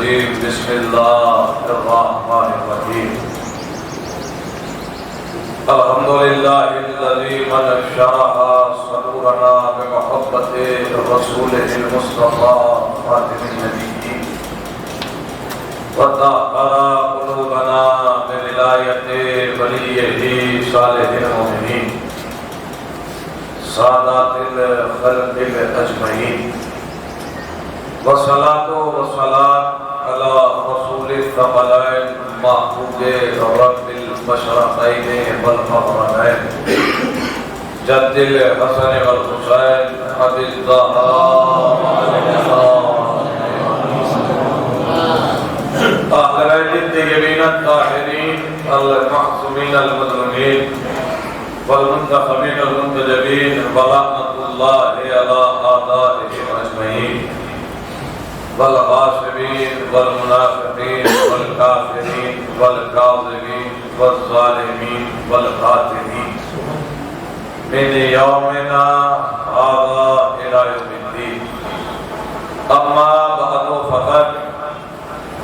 الرجيم بسم الله الرحمن الرحيم الحمد لله الذي من شرح صدورنا بمحبة رسوله المصطفى خاتم النبيين وطهر قلوبنا بولاية وليه صالح المؤمنين سادات الخلق الأجمعين والصلاة والسلام على رسول الثقلين محبوب رب المشرقين والمغربين جد الحسن والحسين أبي الزهراء أهل الطيبين الطاهرين المعصومين المظلومين والمنتخبين المنتجبين ولعنة الله على أعدائهم أجمعين والغاصبين والمنافقين والكافرين والكاذبين والظالمين والقاتلين من يومنا هذا إلى يوم الدين. أما بعد فقد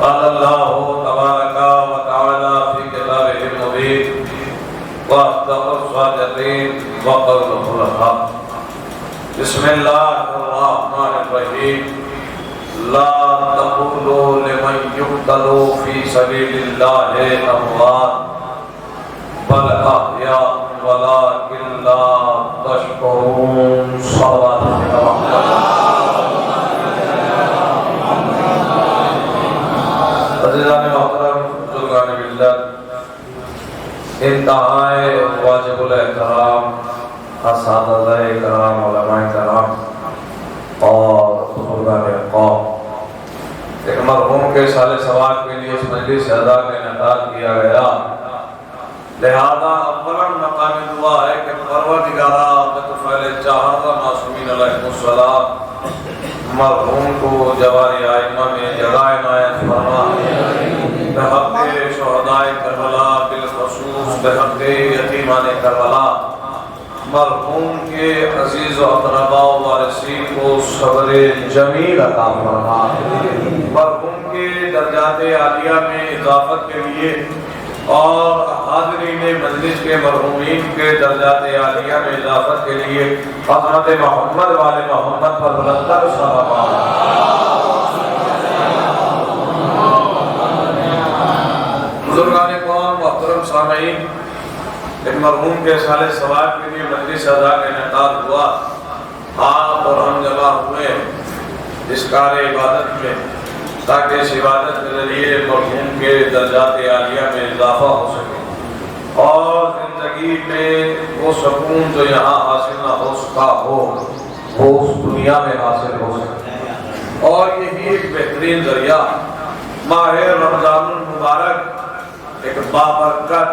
قال الله تبارك وتعالى في كتابه المبين وأصدق الصادقين وقوله الحق. بسم الله الرحمن الرحيم. لا تقولوا لمن يقتل في سبيل الله أموات بل أحياء ولكن لا تشكرون. صلوات عزیزان محترم بزرگان ملت، انتہائے واجب الاحترام اساتذہ کرام، علماء کرام اور بزرگان قوم، ایک مرحوم کے سال ثواب کے لیے اس مجلس ادا کا انعقاد کیا گیا، لہذا اولا مقام دعا ہے کہ پروردگارہ بطفیل چہارہ معصومین علیہ السلام مرحوم کو جواری آئمہ میں جگہ عنایت فرما، بحق شہدائے کربلا بالخصوص بحق یتیمان کربلا مرحوم کے عزیز و اقرباء و وارثین کو صبر جمیل عطا فرما، مرحوم کے درجات عالیہ میں اضافت کے لیے اور حاضرین مجلس کے مرحومین کے درجات عالیہ میں اضافت کے لیے حضرت محمد والے محمد پر بلندتر صلوات۔ بزرگان قوم، محترم سامعین، ایک مرحوم کے سال ثواب کے لیے مجلس ادا کا انعقاد ہوا، آپ اور ہم جمع ہوئے اس کار عبادت میں تاکہ اس عبادت کے ذریعے مرحوم کے درجات عالیہ میں اضافہ ہو سکے اور زندگی میں وہ سکون جو یہاں حاصل نہ ہو سکا ہو وہ اس دنیا میں حاصل ہو سکے، اور یہی ایک بہترین ذریعہ ماہ رمضان المبارک ایک بابرکت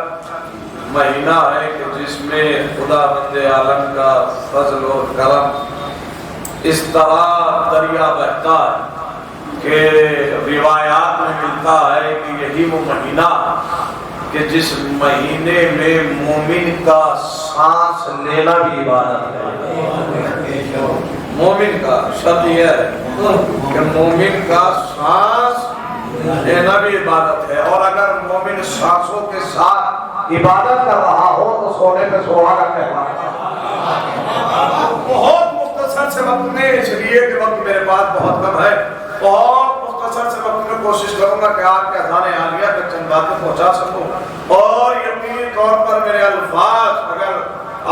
مہینہ ہے کہ جس میں خدا بند عالم کا فضل و کرم اس طرح دریا بہتا ہے کہ روایات میں ملتا ہے کہ یہی وہ مہینہ کہ جس مہینے میں مومن کا سانس لینا بھی عبادت ہے۔ مومن کا شرط یہ ہے کہ مومن کا سانس لینا بھی عبادت ہے، اور اگر مومن سانسوں کے ساتھ عبادت کر رہا ہو تو سونے پہ سوہاگا کہلاتا ہے۔ بہت مختصر سے وقت میں، اس لیے کہ وقت میرے پاس بہت کم ہے، بہت مختصر سے وقت میں کوشش کروں گا کہ آپ کے اذان عالیہ تک چند باتیں پہنچا سکوں، اور یقینی طور پر میرے الفاظ اگر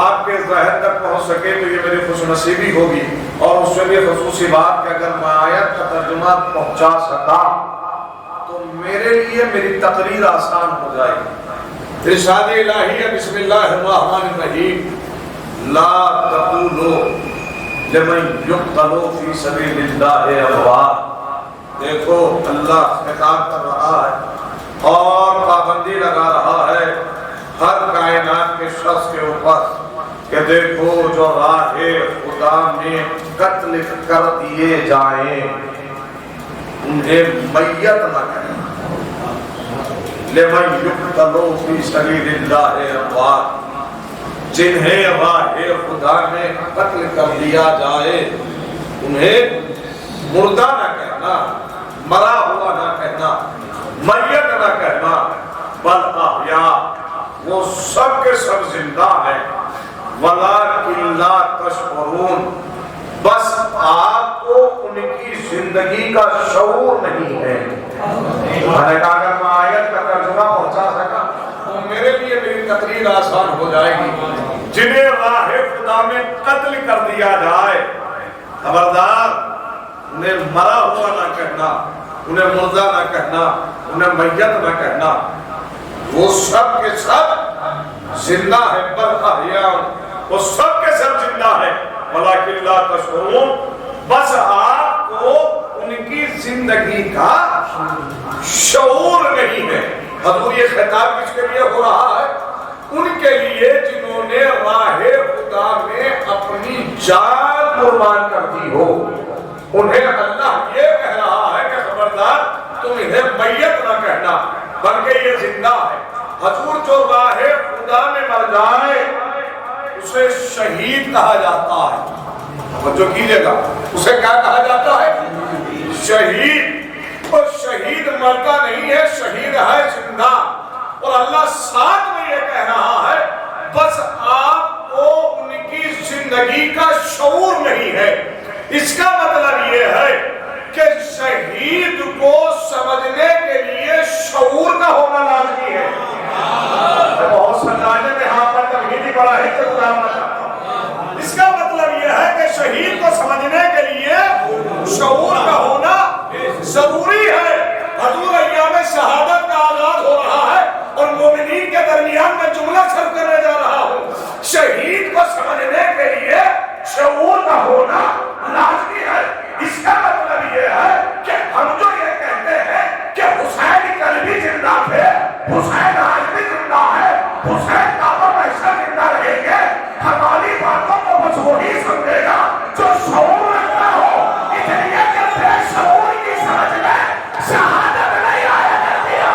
آپ کے ذہن تک پہنچ سکے تو یہ میری خوش نصیبی ہوگی، اور اس سے بھی خصوصی بات کہ اگر میں آیت کا ترجمہ پہنچا سکا تو میرے لیے میری تقریر آسان ہو جائے گی۔ ارشاد الہی ہے بسم اللہ الرحمن الرحیم، لا تقولوا لمن یقتل فی سبیل اللہ اموات۔ دیکھو اللہ خطاب کر رہا ہے اور پابندی لگا رہا ہے ہر کائنات کے شخص کے اوپر کہ دیکھو جو راہ خدا میں قتل کر دیے جائیں انہیں میت نہ کریں۔ لمن یقتل فی سبیل اللہ اموات، جنہیں راہ خدا میں قتل کر دیا جائے انہیں مردہ نہ کہنا، مرا ہوا نہ کہنا، میت نہ کہنا، بل احیاء، وہ سب کے سب زندہ ہیں، ولیکن لا تشعرون، بس آپ کو ان کی زندگی کا شعور نہیں ہے۔ میں نے کہا اگر میں آیت کا ترجمہ پہنچا سکا تو میرے لیے میری تقریر آسان ہو جائے گی۔ جنہیں راہ خدا میں قتل کر دیا جائے، خبردار انہیں مرا ہوا نہ کہنا، انہیں مردہ نہ کہنا، انہیں میت نہ کہنا، وہ سب کے سب زندہ ہے، بل احیاء، وہ سب کے سب زندہ ہے، ولیکن لا تشعرون، بس آپ کو ان کی زندگی کا شعور نہیں ہے۔ حضور یہ خطاب کس کے لیے ہو رہا ہے؟ ان کے لیے جنہوں نے راہ خدا میں اپنی جان قربان کر دی ہو، انہیں اللہ یہ کہہ رہا ہے کہ خبردار تم انہیں میت نہ کہنا بلکہ یہ زندہ ہے۔ حضور جو راہ خدا میں مر جائے اسے شہید کہا جاتا ہے، توجہ کیجئے گا، اسے کیا کہا جاتا ہے؟ شہید۔ اور شہید مرتا نہیں ہے، شہید ہے زندہ۔ اور اللہ ساتھ میں یہ کہہ رہا ہے بس آپ کو ان کی زندگی کا شعور نہیں ہے۔ اس کا مطلب یہ ہے کہ شہید کو سمجھنے کے لیے شعور کا ہونا لازمی ہے۔ بہت سمجھانے میں ہاں پر تمہیدی بڑا ہی اس کا مطلب یہ ہے کہ شہید کو سمجھنے کے لیے شعور کا ہونا ضروری ہے۔ حضور ایام شہادت کا آغاز ہو رہا ہے اور مومنین کے درمیان میں جملہ سر کرنے جا رہا ہوں، شہید کو سمجھنے کے لیے شعور کا ہونا لازمی ہے۔ اس کا مطلب یہ ہے کہ ہم جو یہ کہتے ہیں کہ حسین کل بھی زندہ تھے، حسین آج بھی زندہ ہے، حسین کا ایسا زندہ رہیں گے، ہماری باتوں کو بس وہی سمجھے گا جو شعور رکھتا ہو، اس لیے کہ بے شعور کی سمجھ میں شہادت نہیں آیا کرتی ہے۔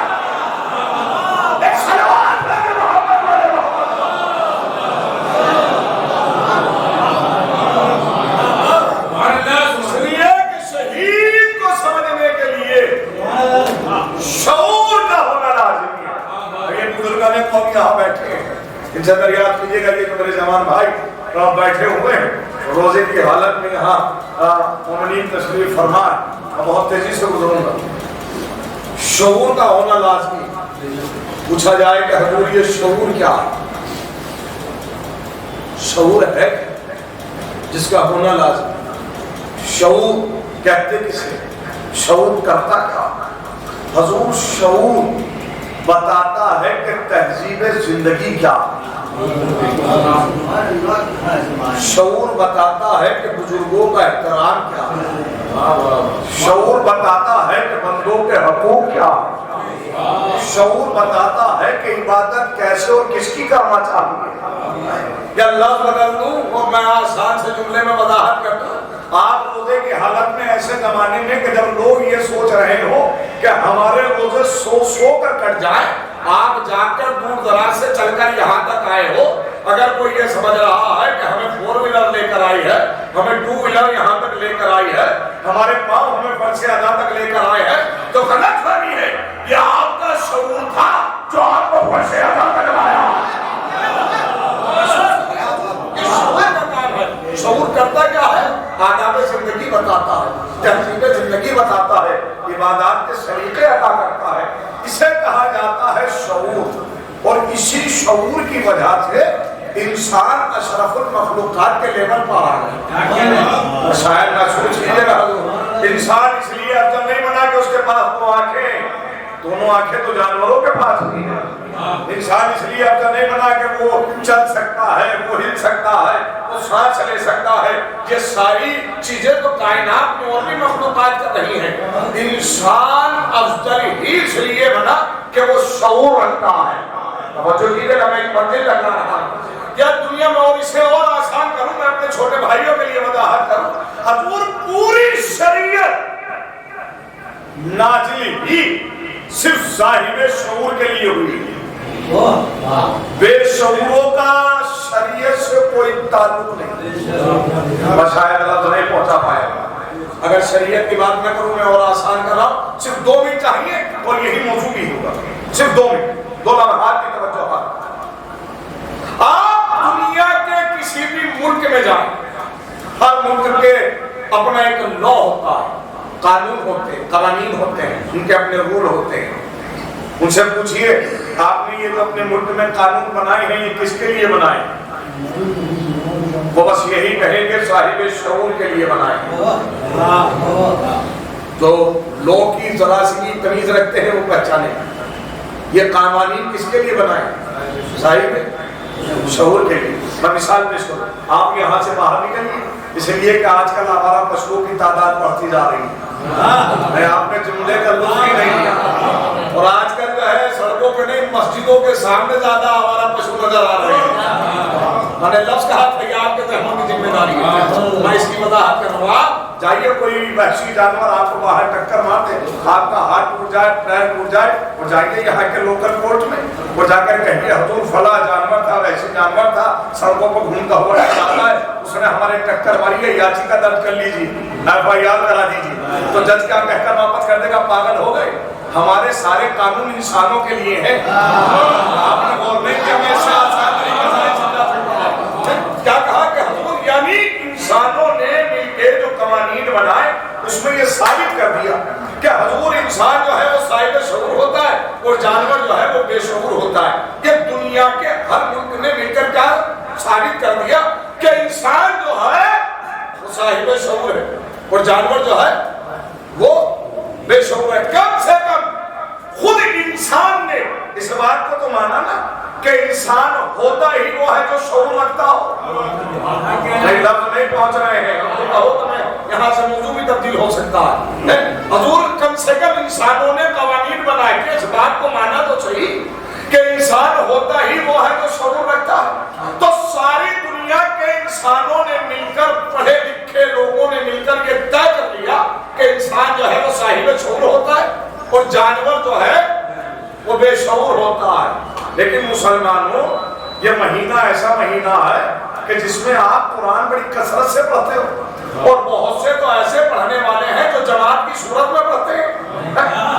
ایک صلوات پڑھیں محمد والے محمد، اس لیے کہ شہید کو سمجھنے کے لیے شعور کا ہونا لازمی ہے۔ یہ بزرگان قوم یہاں بیٹھے ہیں، ان سے دریافت کیجیے گا، یہ جو میرے جوان بھائی بیٹھے ہوئے ہیں روزے کی حالت میں یہاں مومنین تشریف فرما، میں بہت تیزی سے گزروں گا۔ شعور کا ہونا لازمی۔ پوچھا جائے کہ حضور یہ شعور کیا ہے؟ شعور ہے جس کا ہونا لازمی۔ شعور کہتے کسے؟ شعور کرتا کیا؟ حضور شعور بتاتا ہے کہ تہذیب زندگی کیا ہے، شعور بتاتا ہے کہ بزرگوں کا احترام کیا ہے، شعور بتاتا ہے کہ بندوں کے حقوق کیا ہے، شعور بتاتا ہے کہ عبادت کیسے اور کس کی کرنا چاہیے۔ یا اللہ بدل دوں اور میں آسان سے جملے میں وضاحت کرتا ہوں، آپ روزے کی حالت میں ایسے زمانے میں کہ جب لوگ یہ سوچ رہے ہو کہ ہمارے روزے سو کر کٹ جائیں، آپ جا کر دور دراز سے چل کر یہاں تک آئے ہو، اگر کوئی یہ سمجھ رہا ہے کہ ہمیں 4 ویلر لے کر آئی ہے، ہمیں 2 ویلر یہاں تک لے کر آئی ہے، ہمارے پاؤں ہمیں فرش ادا تک لے کر آئے ہیں، تو غلط فہمی ہے۔ یہ آپ کا شعور تھا جو آپ کو فرش ادا تک لایا۔ شعور کرتا کیا ہے؟ آداب زندگی بتاتا ہے، تہذیب زندگی بتاتا ہے، عبادات کے سلیقے عطا کرتا ہے، اسے کہا جاتا ہے شعور۔ اور اسی شعور کی وجہ سے انسان اشرف المخلوقات کے لیول پر آ گئے۔ شاید محسوس کیجیے گا، انسان اس لیے افضل نہیں بنا کہ اس کے پاس 2 آنکھیں، دونوں آنکھیں تو جانوروں کے پاس بھی ہیں۔ انسان اس لیے افضل نہیں بنا کہ وہ چل سکتا ہے، وہ ہل سکتا ہے، وہ سانس لے سکتا ہے، یہ ساری چیزیں تو کائنات میں اور بھی مخلوقات کر رہی ہیں۔ انسان افضل ہی اس لیے بنا کہ وہ شعور رکھتا ہے۔ توجہ کیجیے گا، میں ایک منزل لگا رہا ہوں، یا دنیا میں اور اسے اور آسان کروں، میں اپنے چھوٹے بھائیوں کے لیے وضاحت کروں۔ حضور پوری شریعت نازل ہی صرف صاحب شعور کے لیے ہوئی، بے شعوروں کا شریعت سے کوئی تعلق نہیں۔ شاید اللہ تو نہیں پہنچا پائے گا۔ اگر شریعت کی بات نہ کروں میں اور آسان کر رہا ہوں، صرف 2 منٹ چاہیے اور یہی موضوع بھی ہوگا، صرف 2 منٹ، 2 لمحات کی توجہ۔ آپ دنیا کے کسی بھی ملک میں جائیں، ہر ملک کے اپنا ایک لا ہوتا ہے، قانون ہوتے ہیں، قوانین ہوتے ہیں، ان کے اپنے رول ہوتے ہیں۔ ان سے پوچھئے آپ نے یہ جو اپنے ملک میں قانون بنائے ہیں، یہ کس کے لیے بنائے؟ وہ بس یہی کہیں گے صاحب شعور کے لیے بنائے ہیں۔ جو لوگ کی ذرا سی تمیز رکھتے ہیں وہ پہچانے یہ قوانین کس کے لیے بنائے؟ صاحب شعور کے لیے۔ میں مثال پیش کروں، آپ یہاں سے باہر نکلیے، اس لیے کہ آج کل آوارہ پشوؤں کی تعداد بڑھتی جا رہی ہے، میں آپ نے جملے کا لطف ہی نہیں لیا، اور آج کل جو ہے سڑکوں پہ نہیں مسجدوں کے سامنے زیادہ آوارہ پشو نظر آ رہے ہیں۔ میں نے لفظ کہا تھا کہ آپ کے تحمل کی ذمہ داری ہے، میں اس کی وضاحت کر رہا ہوں۔ جائیے کوئی وحشی جانور آپ کو باہر ٹکر مارتے، آپ کا ہاتھ ٹوٹ جائے، پیر ٹوٹ جائے، وہ جائیے یہاں کے لوکل کورٹ میں، وہ جا کر کہیے حضور فلاں جانور تھا، وحشی جانور تھا، سڑکوں پر گھومتا ہوا جاتا ہے، اس نے ہمارے ٹکر ماری ہے، یاچیکا درج کر لیجیے، FIR کرا دیجیے۔ تو جج کیا کہہ کر واپس کر دے گا؟ پاگل ہو گئے؟ ہمارے سارے قانون انسانوں کے لیے ہیں۔ آپ نے غور نہیں کیا؟ میں اس سے آسان طریقے سے نہیں سمجھا سکتا۔ کیا کہا کہ حضور یعنی انسانوں نے مل کے جو قوانین بنائے اس میں یہ ثابت کر دیا کہ حضور انسان جو ہے وہ صاحب شعور ہوتا ہے اور جانور جو ہے وہ بے شعور ہوتا ہے۔ یہ دنیا کے ہر ملک نے مل کر کیا ثابت کر دیا کہ انسان جو ہے وہ صاحب شعور ہے اور جانور جو ہے وہ بے شعور ہے۔ کم سے کم خود انسان نے اس بات کو تو مانا نا کہ انسان ہوتا ہی وہ ہے جو شعور رکھتا ہو۔ نہیں لفظ نہیں پہنچ رہے ہیں، کہو تو میں یہاں سے موضوع بھی تبدیل ہو سکتا ہے۔ حضور کم سے کم انسانوں نے قوانین بنائے کہ اس بات کو مانا تو صحیح کہ انسان ہوتا ہی وہ ہے جو شعور رکھتا ہے۔ تو ساری دنیا کے انسانوں نے مل کر، پڑھے لکھے لوگوں نے مل کر یہ طے کر لیا کہ انسان جو ہے وہ صاحب شعور ہوتا ہے اور جانور جو ہے وہ بے شعور ہوتا ہے۔ لیکن مسلمانوں یہ مہینہ ایسا مہینہ ہے کہ جس میں آپ قرآن بڑی کثرت سے پڑھتے ہو، اور بہت سے تو ایسے پڑھنے والے ہیں جو جماعت کی صورت میں پڑھتے ہیں۔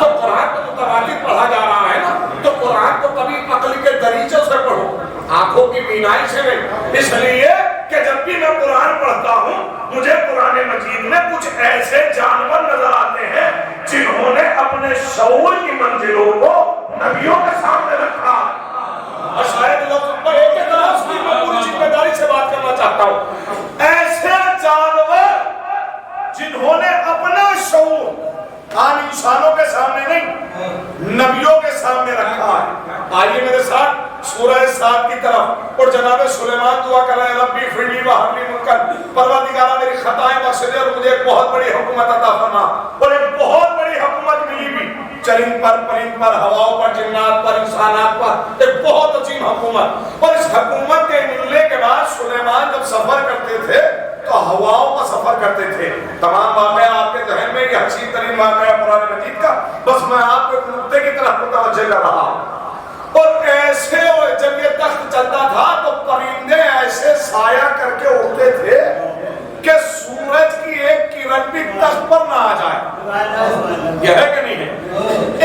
تو قرآن تو متواتر پڑھا جا رہا ہے نا، تو قرآن کو کبھی عقل کے دریچے سے پڑھو، آنکھوں کی بینائی سے نہیں۔ اس لیے کہ جب بھی میں قرآن پڑھتا ہوں مجھے قرآن مجید میں کچھ ایسے جانور نظر آتے ہیں جنہوں نے اپنے شعور کی منزلوں کو نبیوں کے سامنے رکھا۔ اور شاید لوگ ایک لفظ کی میں پوری ذمہ داری سے بات کرنا چاہتا ہوں، ایسے جانور جنہوں نے اپنا شعور عام انسانوں کے سامنے نہیں نبیوں کے سامنے رکھا ہے۔ آئیے میرے ساتھ سورہ سعد کی طرف، اور جناب سلیمان دعا کر رہے ہیں ربی فرلی وحبلی ملکن، پروردگارہ میری خطائیں بخش دے اور مجھے ایک بہت بڑی حکومت عطا فرما۔ اور ایک بہت بڑی حکومت ملی بھی، چرند پر، پرند پر، ہواؤں پر، جنات پر، انسانات پر، ایک بہت عظیم حکومت۔ اور اس حکومت کے ملنے کے بعد سلیمان جب سفر کرتے تھے تو ہواؤں کا سفر کرتے تھے۔ تمام واقعہ آپ کے ذہن میں یہ حسین ترین واقعہ قرآن مجید کا، بس میں آپ کو ایک نقطے کی طرف متوجہ کر رہا ہوں۔ اور ایسے جب یہ تخت چلتا تھا تو پرندے ایسے سایہ کر کے اڑتے تھے کہ سورج کی ایک کرن بھی تخت پر نہ آ جائے۔ یہ ہے کہ نہیں ہے؟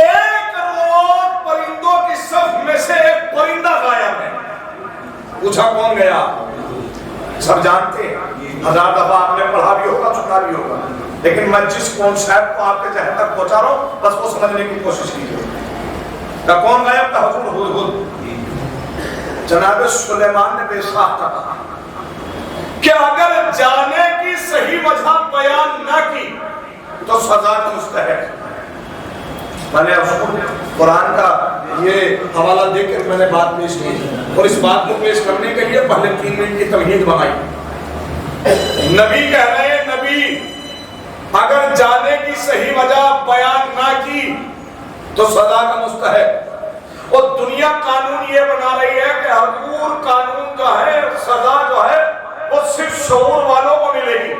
ایک روز پرندوں کی صف میں سے ایک پرندہ غائب ہے۔ پوچھا کون گیا؟ سب جانتے ہیں، ہزار دفعہ آپ نے پڑھا بھی ہوگا، سنا بھی ہوگا، لیکن میں جس کانسیپٹ کو آپ کے ذہن تک پہنچا رہا ہوں بس وہ سمجھنے کی کوشش کیجیے۔ کون غائب تھا؟ حضور ہدہد۔ جناب سلیمان نے بے ساختہ کہا کہ اگر جانے کی صحیح وجہ بیان نہ کی تو سزا کا مستحق۔ میں نے قرآن کا یہ حوالہ دے کر میں نے بات پیش کی، اور اس بات کو پیش کرنے کے لیے پہلے 3 منٹ کی تمہید بنائی۔ نبی کہہ رہے ہیں، نبی اگر جانے کی صحیح وجہ بیان نہ کی تو سزا کا مستحق۔ اور دنیا قانون یہ بنا رہی ہے کہ حضور قانون جو ہے، سزا جو ہے وہ صرف شعور والوں کو ملے گی۔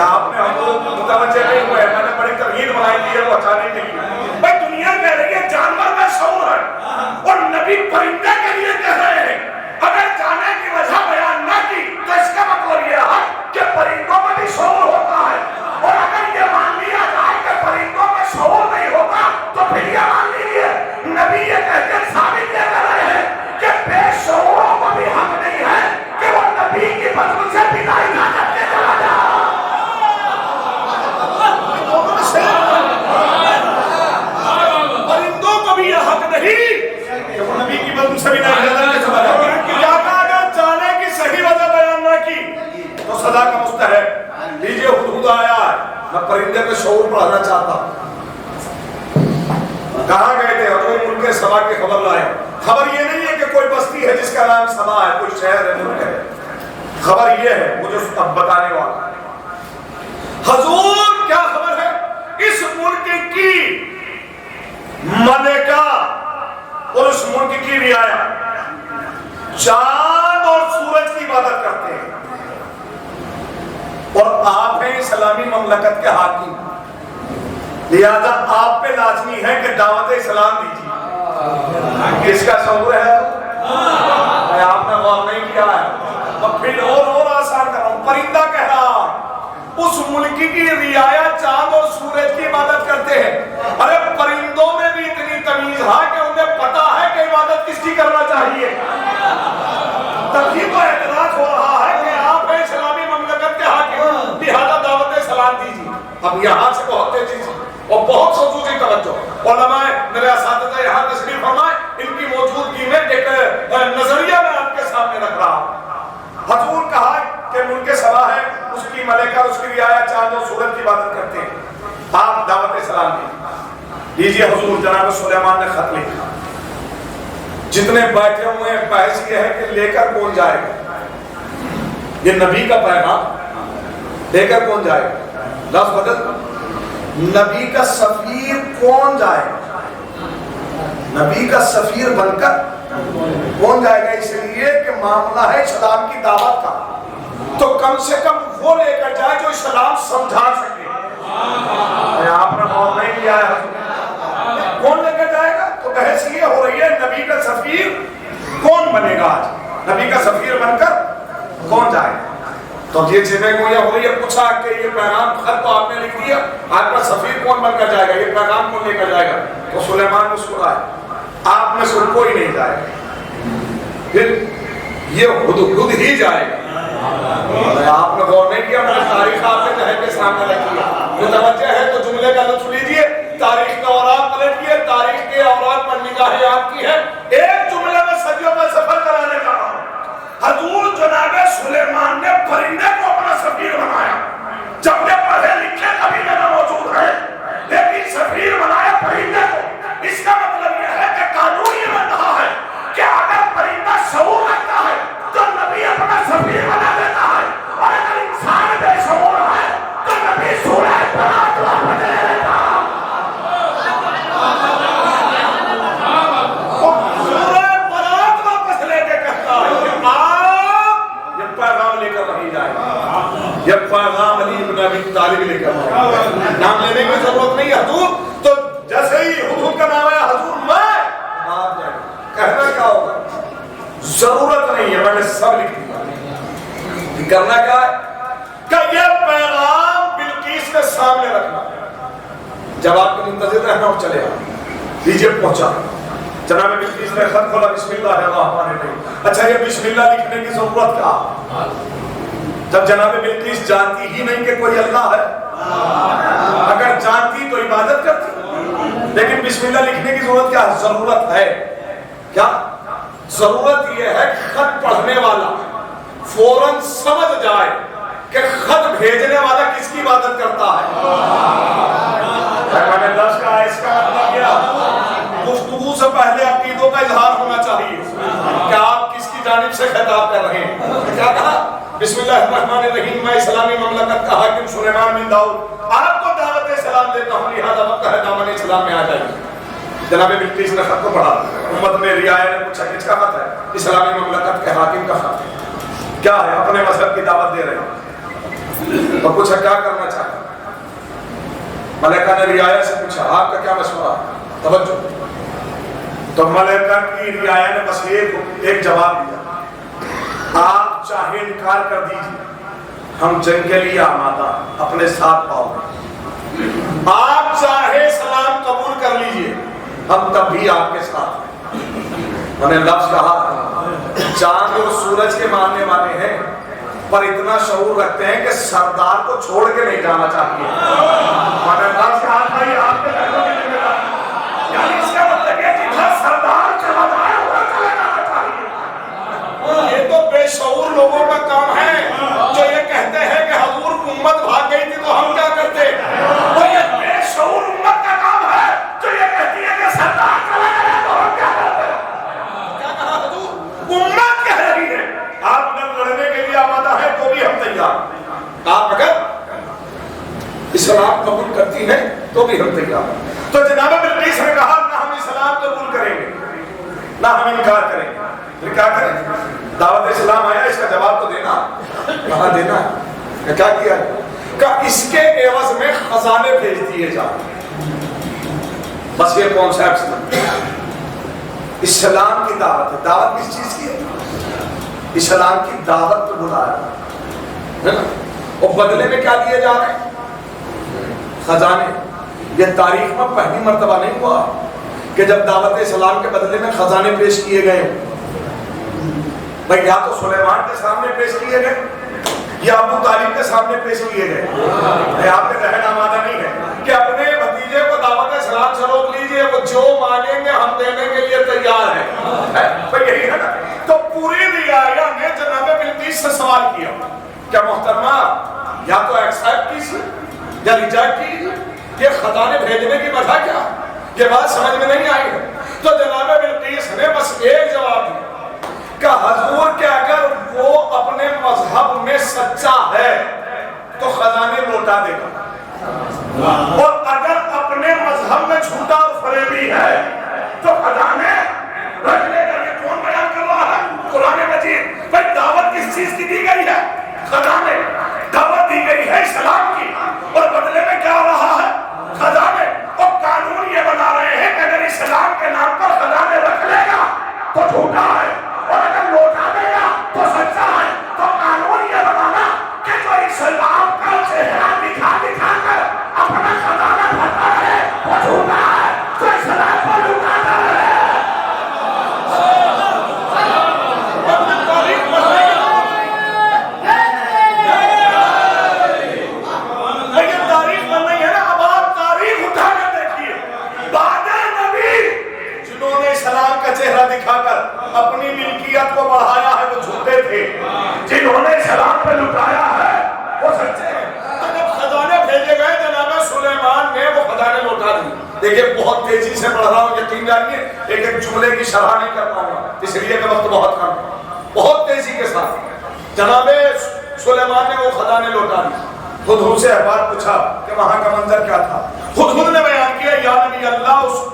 آپ نے حضور متوجہ نہیں ہوئے، میں نے بڑی تمہید بنائی دی ہے وہ بچانے کے لیے۔ بھائی دنیا کہہ رہی ہے جانور میں شعور ہے، اور نبی پرندے کے لیے کہہ رہے ہیں اگر جانے کی وجہ بیان نہ کی تو اس کا مطلب یہ ہے کہ پرندوں میں بھی شعور ہوتا پڑھنا چاہتا. کہاں گئے تھے؟ حضور ملک سبا کی خبر لائے. خبر یہ نہیں ہے کہ کوئی بستی ہے جس کا نام سبا ہے، کوئی شہر ہے، ملک ہے. خبر یہ ہے مجھے اب بتانے والا. حضور کیا خبر ہے؟ اس ملک کی ملکہ اور اس ملک کی رعایا چاند اور سورج کی عبادت کرتے ہیں، اور آپ ہیں اسلامی مملکت کے حاکم، لہذا آپ پہ لازمی ہے کہ دعوت اسلام دیجیے. کس کا شعور ہے؟ آپ نے غور نہیں کیا ہے. اب پھر اور آسان کر رہا ہوں. پرندہ کہہ رہا اس ملک کی رعایا چاند اور سورج کی عبادت کرتے ہیں. ارے پرندوں میں بھی اتنی تمیز ہے کہ انہیں پتا ہے کہ عبادت کس کی کرنا چاہیے. تبھی تو اعتراض ہو رہا ہے کہ آپ ہیں اسلامی مملکت کے حاکم، لہذا دعوت اسلام دیجیے. اب یہاں سے بہت تیزی سے اور بہت خصوصی توجہ علماء میرے اساتذہ یہاں تشریف فرمائے، ان کی موجودگی میں ایک نظریہ میں آپ کے سامنے رکھ رہا ہوں. حضور کہا کہ ملک سبا ہے، اس کی ملکہ اس کی رعایا چاند اور سورج کی عبادت کرتے ہیں، آپ دعوت اسلام دیجیے. حضور جناب سلیمان نے خط لکھا. جتنے بیٹھے ہوئے ہیں بحث یہ ہے کہ لے کر کون جائے گا. یہ نبی کا پیغام لے کر کون جائے گا؟ لفظ بدل. نبی کا سفیر کون جائے گا؟ نبی کا سفیر بن کر کون جائے گا؟ اس لیے کہ معاملہ ہے اسلام کی دعوت کا، تو کم سے کم وہ لے کر جائے جو اسلام سمجھا سکے. آپ نے غور نہیں کیا ہے. کون لے کر جائے گا؟ تو بحث یہ ہو رہی ہے نبی کا سفیر کون بنے گا. آج نبی کا سفیر بن کر کون جائے گا؟ تو یہ چیزیں گویا ہو رہی ہے. پوچھا کہ یہ پیغام خط تو آپ نے لکھ دیا، آپ کا سفیر کون بن کر جائے گا، یہ پیغام کون لے کر جائے گا؟ تو سلیمان مسکرائے. آپ میں سے کوئی نہیں جائے گا. پھر یہ خود ہی جائے گا. آپ نے غور نہیں کیا. میں نے تاریخ آپ کے ذہن کے سامنے رکھی ہے. متوجہ ہے تو جملے کا لطف لیجیے. تاریخ کا اوراق پلٹیے. تاریخ کے اوراق پر نگاہیں آپ کی ہے. ایک جملے میں صدیوں میں سفر کرانے کا رہا ہوں. حضور جناب سلیمان نے پرندے کو اپنا سفیر بنایا. جب کہ پڑھے لکھے کبھی میں موجود ہے، لیکن سفیر بنایا پرندے کو. اس کا مطلب یہ ہے کہ قانون یہ بن رہا ہے کہ اگر پرندہ شعور رکھتا ہے تو نبی اپنا سفیر بنا دیتا ہے، اور اگر انسان بے شعور ہے تو نبی سورہ برات واپس لے لیتا ہے. سورہ برات واپس لے کے کہتا ہے کہ آپ یہ پیغام لے کر نہیں جائے گا. یہ پیغام علی بن ابی طالب لے کر جائے گا. نام لینے کی ضرورت نہیں ہے. حضور تو جیسے ہی حضور کا نام ہے حضور میں آپ جائے. کہنا کیا ہوگا؟ ضرورت نہیں ہے، میں نے سب لکھ دیا. کرنا کیا ہے کہ یہ پیغام بلقیس کے سامنے رکھنا. جب آپ کو منتظر رہنا ہو چلے آئے لیجیے. پہنچا. جناب بلقیس نے خط کھولا. بسم اللہ الرحمن الرحیم. اچھا یہ بسم اللہ لکھنے کی ضرورت کیا؟ جب جناب بلقیس جانتی ہی نہیں کہ کوئی اللہ ہے. اگر جانتی تو عبادت کرتی. لیکن بسم اللہ لکھنے کی ضرورت کیا ہے؟ ضرورت ہے کیا؟ ضرورت یہ ہے کہ خط پڑھنے والا فوراً سمجھ جائے کہ خط بھیجنے والا کس کی عبادت کرتا ہے. میں نے درس کہا اس کا مطلب کیا؟ گفتگو سے پہلے عقیدوں کا اظہار ہونا چاہیے کہ آپ کس کی جانب سے خطاب کر رہے ہیں. کیا کہا؟ بسم اللہ الرحمن الرحیم. میں اسلامی مملکت کا حاکم سلیمان بن داؤد آپ کو دعوت اسلام دیتا ہوں، لہذا وقت ہے دامن اسلام میں آ جائیے. جناب بلقیس نے خط کو پڑھا. امت میں رعایا نے پوچھا کس کا خط ہے؟ اسلامی مملکت کے حاکم کا خط ہے. کیا ہے؟ اپنے مذہب کی دعوت دے رہے ہیں. تو پوچھا کیا کرنا چاہتے ہیں؟ ملکہ نے رعایا سے پوچھا آپ کا کیا مشورہ ہے؟ توجہ. تو ملکہ کی رعایا نے بس ایک جواب دیا. آپ چاہے انکار کر دیجیے، ہم جنگ کے لیے آمادہ اپنے ساتھ پاؤ. آپ چاہے سلام قبول کر لیجیے، ہم تب بھی آپ کے ساتھ. میں نے لفظ کہا چاند اور سورج کے ماننے والے ہیں، پر اتنا شعور رکھتے ہیں کہ سردار کو چھوڑ کے نہیں جانا چاہیے. میں نے لفظ کہا بھائی آپ کے لہجوں کی ذمہ داری. یعنی اس کا مطلب ہے کہ ہر سردار چلا جائے وہاں چلے جانا چاہیے. یہ تو بے شعور لوگوں کا کام ہے جو یہ کہتے ہیں کہ حضور امت بھاگ گئی تھی تو ہم کیا کرتے. وہ یہ کیا. تو جناب بلقیس نے کہا نہ ہم اسلام قبول کریں گے نہ ہم انکار کریں گے. پھر کیا کریں؟ دعوت اسلام آیا, اس کا جواب تو دینا. کہاں دینا ہے؟ کیا کیا ہے؟ کہ اس کے عوض میں خزانے بھیج دیے جائیں. بس یہ کانسیپٹ اسلام کی دعوت ہے. دعوت کس چیز کی ہے؟ اسلام کی دعوت تو بلایا ہے نا. اور بدلے میں کیا دیے جا رہے ہیں؟ خزانے. یہ تاریخ میں پہلی مرتبہ نہیں ہوا کہ جب دعوت اسلام کے بدلے میں خزانے پیش کیے گئے. بھائی یا تو سلیمان کے سامنے پیش کیے گئے یا ابو طالب کے سامنے پیش کیے گئے. آپ کے ذہن آمادہ نہیں ہے کہ اپنے بھتیجے کو دعوت اسلام سے روک لیجئے, وہ جو مانگیں گے ہم دینے کے لیے تیار ہیں. بھائی یہی ہے نا. تو پوری رعایا نے جناب بلقیس سے سوال کیا کیا محترمہ یا تو ایکسیپٹ کیجیے یا ریجیکٹ کیجیے, یہ خزانے بھیجنے کی وجہ کیا؟ یہ بات سمجھ میں نہیں آئی ہے. تو جناب بلقیس نے بس ایک جواب دیا کہ حضور کہ اگر وہ اپنے مذہب میں سچا ہے تو خزانے لوٹا دے گا, اور اگر اپنے مذہب میں جھوٹا اور فریبی ہے تو خزانے رکھ لے گا. یہ کون بیان کر رہا ہے؟ قرآن مجید. بھائی دعوت کس چیز کی دی گئی ہے؟ خزانے. دعوت دی گئی ہے اسلام کی, اور بدلے میں کیا رہا ہے؟ خزانے. اور قانون یہ بنا رہے ہیں کہ اگر اسلام کے نام پر خزانے رکھ لے گا تو جھوٹا ہے, اور اگر لوٹا دے گا تو سچا ہے. تو قانون یہ بنانا کہ جو اسلام کا چہرہ دکھا دکھا کر اپنا خزانہ بھرتا ہے وہ جھوٹا ہے, جو اسلام کو لوٹاتا ہے. چہرہ دکھا کر اپنی ملکیت کو بڑھایا ہے وہ جھوٹے تھے, جنہوں نے اسلام پہ لٹایا ہے وہ سچے ہیں. جب خزانے بھیجے گئے جناب سلیمان نے وہ خزانے لوٹا دی. دیکھیں بہت تیزی سے بڑھ رہا ہوں, یقین جانیے ایک ایک جملے کی شرح نہیں کر پاؤں گا اس لیے کہ وقت بہت کم ہے. بہت تیزی کے ساتھ جناب سلیمان نے وہ خزانے لوٹا دی. ہدہد سے احبار پوچھا کہ وہاں کا منظر کیا تھا. ہدہد نے بیان کیا یا نبی اللہ اس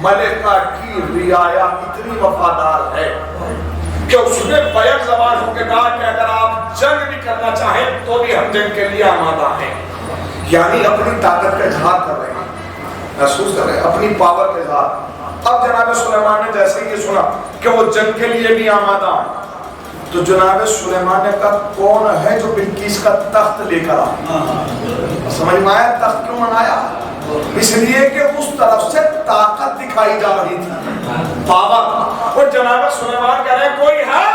ملکہ کی رعایا اتنی وفادار ہے کہ اس نے بیک زبان ہو کے کہا کہ اگر آپ جنگ بھی کرنا چاہیں تو بھی ہم جنگ کے لیے آمادہ ہیں. یعنی اپنی طاقت کا اظہار کر رہے ہیں, محسوس کر رہے ہیں اپنی پاور کا اظہار. اب جناب سلیمان نے جیسے یہ سنا کہ وہ جنگ کے لیے بھی آمادہ ہیں تو جناب سلیمان نے کہا کون ہے جو بلقیس کا تخت لے کر آیا؟ سمجھ میں آیا تخت کیوں منایا؟ اس لیے کہ اس طرف سے طاقت دکھائی جا رہی تھی, پاور. اور جناب سلیمان کہہ رہے ہیں کوئی ہے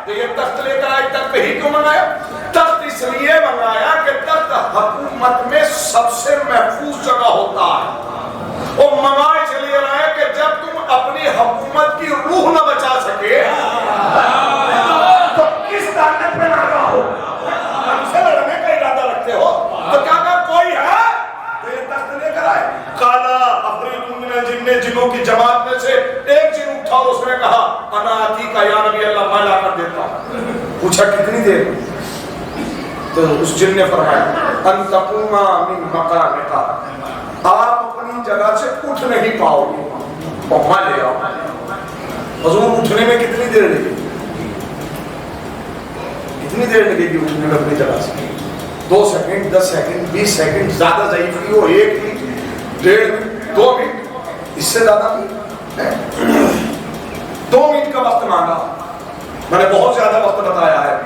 تو یہ تخت لے کر آئے. تخت ہی کیوں منگایا؟ تخت اس لیے منگایا کہ تخت حکومت میں سب سے محفوظ جگہ ہوتا ہے. اور منگا اس لیے رہا ہے کہ جب تم اپنی حکومت کی روح نہ بچا سکے تو کس طاقت میں نہ ہو, ہم سے لڑنے کا ارادہ رکھتے ہو تو کیا کہ کوئی ہے تو یہ تخت لے کر آئے. قالا افریق من الجن, جنوں کی جماعت میں سے ایک جن اٹھا اور اس نے کہا انا آتی کا یا نبی اللہ میں لا کر دیتا ہوں. پوچھا کتنی دیر؟ تو اس جن نے فرمایا ان تقوم من مقامک, آپ اپنی جگہ سے اٹھ نہیں پاؤ گے, وہاں لے آؤ. حضور اٹھنے میں کتنی دیر لگے گی؟ کتنی دیر لگے گی اٹھنے میں اپنی جگہ سے؟ 2 سیکنڈ, 10 سیکنڈ, 20 سیکنڈ, زیادہ ضعیف نہیں ہو 1 منٹ, 1.5 منٹ, 2 منٹ, اس سے زیادہ نہیں. 2 منٹ کا وقت مانگا, میں نے بہت زیادہ وقت بتایا ہے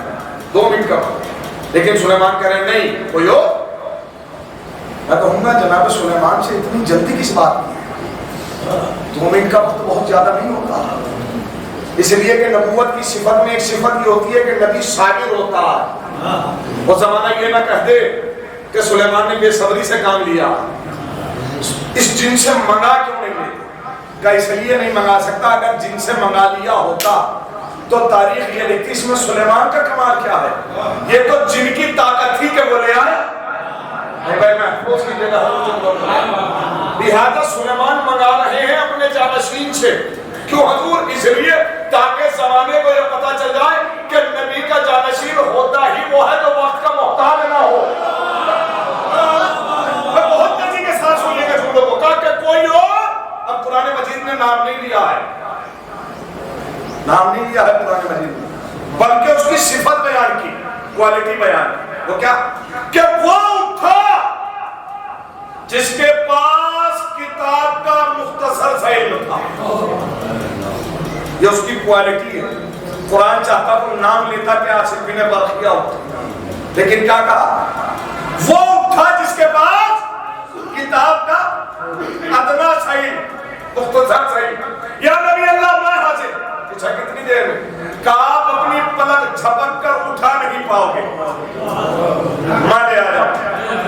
2 منٹ کا وقت. لیکن سلیمان کہہ رہے ہیں نہیں کوئی ہو. میں کہوں گا جناب سلیمان سے اتنی جلدی کس بات کی؟ 2 منٹ کا وقت بہت زیادہ نہیں ہوتا. اس لیے کہ نبوت کی صفت میں ایک صفت یہ ہوتی ہے کہ نبی صابر ہوتا ہے. وہ زمانہ یہ نہ کہہ دے کہ سلیمان نے بے صبری سے کام لیا, اس جن سے منگا کیوں نہیں لیتے؟ کہ اس لیے نہیں منگا سکتا, اگر جن سے منگا لیا ہوتا تو تاریخ یہ لکھتی اس میں سلیمان کا کمال کیا ہے. یہ تو جن کی طاقت تھی کہ وہ لے آئے. بھائی محفوظ کی جگہ لہذا سلیمان منگا رہے ہیں اپنے جانشین سے. کیوں حضور؟ اس لیے تاکہ زمانے کو یہ پتا چل جائے کہ نبی کا جانشین ہوتا ہی وہ ہے جو وقت کا محتاج نہ ہو. بہت تیزی کے ساتھ سنیے گا مجید نے نام نہیں لیا ہے، نام نہیں لیا ہے قرآن مجید میں، بلکہ اس کی صفت بیان کی، کوالٹی بیان کی۔ وہ کیا کہ وہ اٹھا جس کے پاس کتاب کا مختصر سا علم تھا۔ یہ اس کی کوالٹی ہے۔ قرآن چاہتا تو نام لیتا کہ آصف بن برقیہ ہوتا، لیکن کیا کہا؟ وہ اٹھا جس کے پاس کتاب کا ادنا سا علم، مختصر سا علم۔ یا نبی اللہ میں حاضر، پوچھا کتنی دیر میں؟ کہا آپ اپنی پلک جھپک کر اٹھا نہیں پاؤ گے، میں لے آ جاؤں۔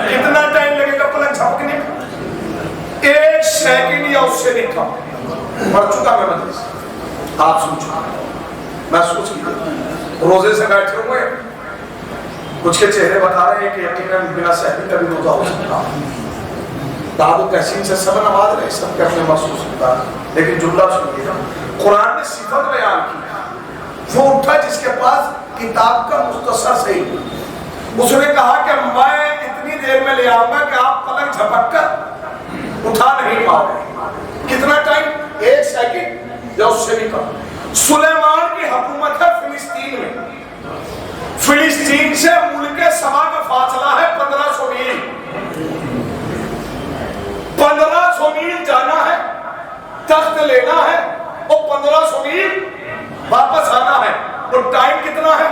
کتنا ٹائم لگے گا پلک جھپکنے میں؟ 1 سیکنڈ یا اس سے نہیں کم۔ پڑھ چکا میں مجلس، آپ سن چکا، محسوس کیا، روزے سے بیٹھے ہوئے کچھ کے چہرے بتا رہے ہیں کہ یقیناً بنا سہمی کا بھی روزہ ہو سکتا، داد و تحسین سے سب نماز رہے، سب کے اپنے محسوس ہوتا ہے، لیکن جملہ سنیے نا، قرآن نے صفت بیان کی، وہ اٹھا جس کے پاس کتاب کا مختصر سا علم۔ اس نے کہا کہ میں اتنی دیر میں لے آؤں گا کہ آپ پلک جھپک کر اٹھا نہیں پاؤ گے۔ کتنا ٹائم؟ 1 سیکنڈ یا اس سے بھی کم۔ سلیمان کی حکومت ہے فلسطین میں، فلسطین سے ملک سبا کا فاصلہ ہے 1500 میل، 1500 میل جانا ہے، تخت لینا ہے، اور 1500 میل واپس آنا ہے، اور ٹائم کتنا ہے؟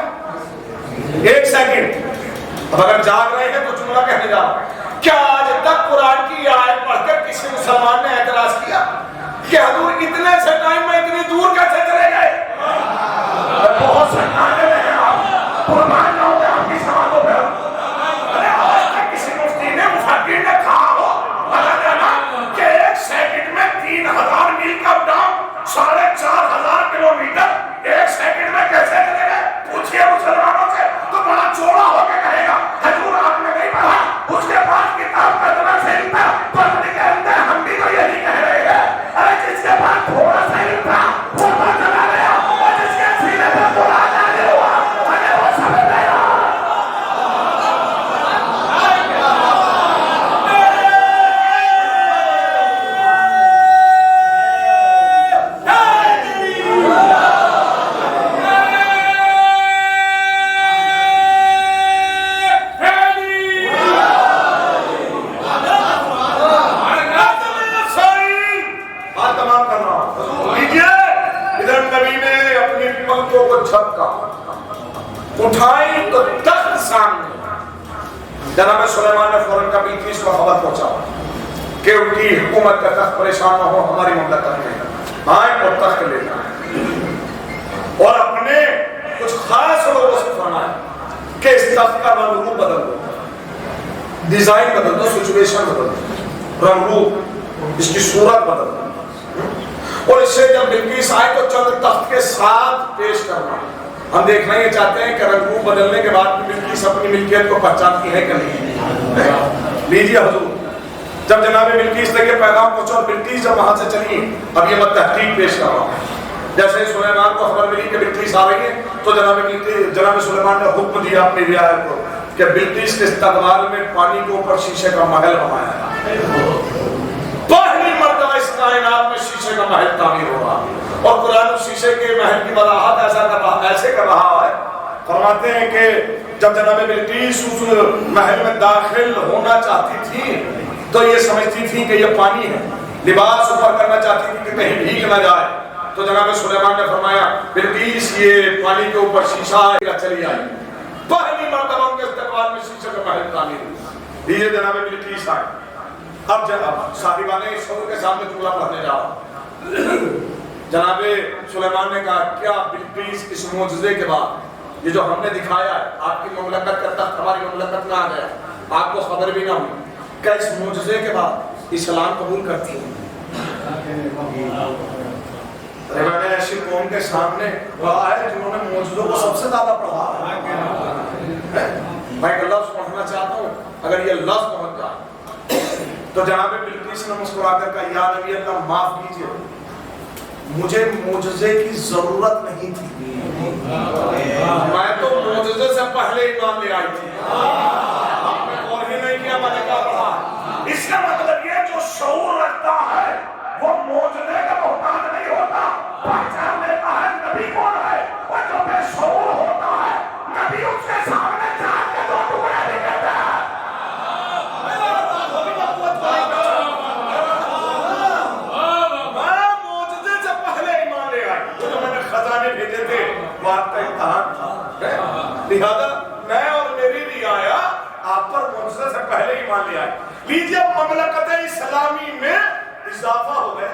1 سیکنڈ۔ اب اگر جاگ رہے ہیں تو جملہ کہنے جا رہا ہے، کیا آج تک قرآن کی آیت پڑھ کر کسی مسلمان نے اعتراض کیا کہ حضور اتنے سے ٹائم میں اتنی دور کیسے چلے گئے؟ بہت سے کھانے میں ہیں آپ، قربان نہ ہوتے آپ کی سوالوں پہ۔ ارے آج تک کسی مفتی نے مفکر نے کہا ہو کہ 1 سیکنڈ میں 3000 میل کا ڈاؤن 4500 کلومیٹر 1 سیکنڈ میں کیسے چلے گئے؟ پوچھئے مسلمانوں سے تو بڑا چوڑا ہو کے کہے گا حضور آپ نے نہیں پڑھا، اس کے بعد کتاب کا اتنا سے علم تھا، پڑھنے کے اندر ہم بھی تو یہی کہہ رہے ہیں۔ ارے جس کے بعد تھوڑا سا علم تھا وہ تو چلا گیا، اور جس کے سینے پہ قرآن نازل ہوا ارے وہ سمجھ گیا۔ اٹھائی تو تخت سامنے، جناب سلیمان نے فوراً کا بلقیس کو خبر پہنچا کہ ان کی حکومت کا تخت پریشان نہ ہو، ہماری مملکت میں آئیں اور تخت لے جائیں، اور اپنے کچھ خاص لوگوں سے فرمائیں کہ اس تخت کا رنگ روپ بدل دو، ڈیزائن بدل دو، سچویشن بدل دو، رنگ روپ اس کی صورت بدل دو، اور اس سے جب بلقیس آئے تو چند تخت کے ساتھ پیش کرنا۔ ہم دیکھنا یہ چاہتے ہیں کہ رنگ روپ بدلنے کے بعد بھی بلقیس اپنی ملکیت کو پہچانتی ہے کہ نہیں؟ لیجیے حضور، جب جناب بلقیس تک یہ پیغام پہنچا اور بلقیس جب وہاں سے چلی، اب یہ میں تحقیق پیش کر رہا ہوں۔ جیسے سلیمان کو خبر ملی کہ بلقیس آ رہی ہے تو جناب سلیمان نے حکم دیا اپنی رعایا کو کہ بلقیس کے استقبال میں پانی کے اوپر شیشے کا محل بنایا ہے۔ پہلی مرتبہ اس کائنات میں شیشے کا محل تعمیر ہو رہا ہے، اور قرآن شیشے کے محل کی وضاحت ایسے کر رہا ہے، فرماتے ہیں کہ جب جناب بلقیس اس محل میں داخل ہونا چاہتی تھی تو یہ سمجھتی تھی کہ یہ پانی ہے، لباس اوپر کرنا چاہتی تھی کہ کہیں بھیگ نہ جائے، تو جناب سلیمان نے فرمایا بلقیس یہ پانی کے اوپر شیشہ ہے، چلی آئی۔ پہلی مرتبہ ان کے استقبال میں شیشے کا محل تعمیر ہوئی۔ یہ جناب بلقیس آئے۔ اب صاحبان شعور کے سامنے جملہ پڑھنے جا رہا ہوں۔ جناب سلیمان نے کہا کیا بلقیس اس معجزے کے بعد یہ جو ہم نے دکھایا ہے، آپ کی مملکت کا تخت ہماری مملکت میں آ گیا، آپ کو خبر بھی نہ ہوئی، کیا اس معجزے کے بعد اسلام قبول کرتی ہے؟ میں نے ایسی قوم کے سامنے کہا ہے جنہوں نے معجزوں کو سب سے زیادہ پڑھا ہے۔ میں ایک لفظ پڑھنا چاہتا ہوں، اگر یہ لفظ پہنچ جائے تو جناب بلقیس نے مسکرا کر کہا یا نبی اللہ معاف کیجئے، مجھے معجزے کی ضرورت نہیں تھی، میں تو معجزے سے پہلے ایمان لے آئی تھی، آپ نے غور ہی نہیں کیا میں نے کہا پڑھا۔ اس کا مطلب یہ جو شعور رکھتا ہے وہ معجزے کا بات کا امتحان تھا، لہذا میں اور میری رعایا آپ پر معجزہ سے پہلے ہی مان لیا ہے۔ لیجیے مملکت اسلامی میں اضافہ ہو گئے،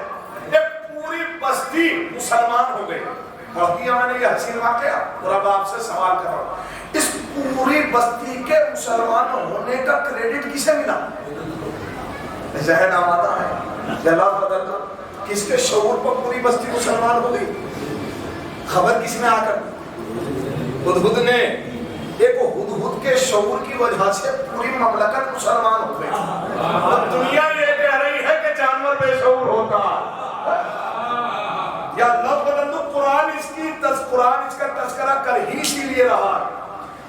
ایک پوری بستی مسلمان ہو گئی۔ اور کیا میں نے یہ حسین واقعہ، اور اب آپ سے سوال کر رہا ہوں، اس پوری بستی کے مسلمان ہونے کا کریڈٹ کسے ملا؟ ذہن آمادہ ہے، جلال بدل کس کے شعور پر پوری بستی مسلمان ہو گئی؟ خبر کس نے آ کر ہدہد نے، ایک ہدہد کے شعور کی وجہ سے پوری مملکت مسلمان ہو گئی۔ اب دنیا یہ کہہ رہی ہے کہ جانور بے شعور ہوتا، یا اللہ بدل دو، قرآن اس کا تذکرہ کر ہی اسی لیے رہا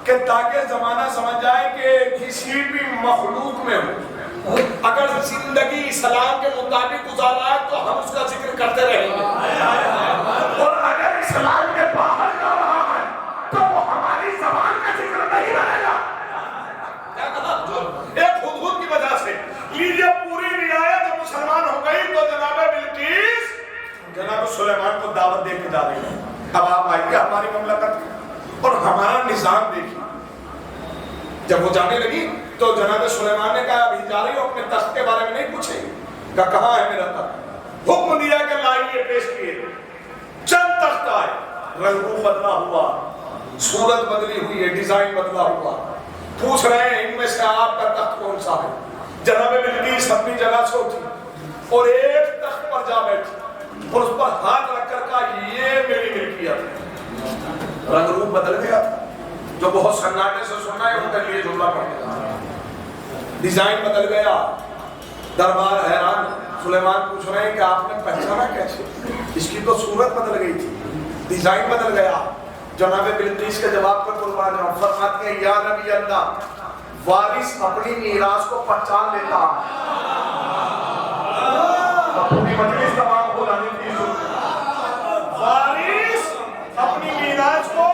کہ تاکہ زمانہ سمجھ جائے کہ کسی بھی مخلوق میں ہو اگر زندگی اسلام کے مطابق گزارا ہے تو ہم اس کا ذکر کرتے رہیں گے، اور اگر اسلام کے باہر جا رہا ہے تو وہ ہماری زبان کا ذکر نہیں رہے گا۔ ایک ہدہد کی وجہ سے لیجیے پوری رعایا جب مسلمان ہو گئی تو جناب بلقیس جناب سلیمان کو دعوت دے کے جا رہی ہے، اب آپ آئیے ہماری مملکت اور ہمارا نظام دیکھیے۔ جب وہ جانے لگی تو جناب سلیمان نے کہا ابھی جا رہی ہو، اپنے تخت کے بارے میں نہیں پوچھے، کہا کہاں ہے میرا تخت؟ حکم دیا کہ لائیے، پیش کیے، چند تخت آئے، رنگ روپ بدلا ہوا، صورت بدلی ہوئی ہے، ڈیزائن بدلا ہوا، پوچھ رہے ہیں ان میں سے آپ کا تخت کون سا ہے؟ جناب بلقیس اپنی جگہ سے اٹھی اور ایک تخت پر جا بیٹھی اور اس پر ہاتھ رکھ کر کہا یہ میری ملکیت ہے۔ رنگ روپ بدل گیا، جو بہت سناٹے سے سنا ہے ان کا یہ جملہ پڑھ گیا، ڈیزائن بدل گیا، دربار حیران، سلیمان پوچھ رہے ہیں کہ آپ نے پہچانا کیسے؟ اس کی تو صورت بدل گئی تھی، ڈیزائن بدل گیا۔ جناب بلقیس کے جواب پر قربان جاؤں، فرماتی ہیں یا نبی اللہ، وارث اپنی میراث کو پہچان لیتا ہے۔ اپنی مجلس تمام کو لانے کی وارث اپنی میراث کو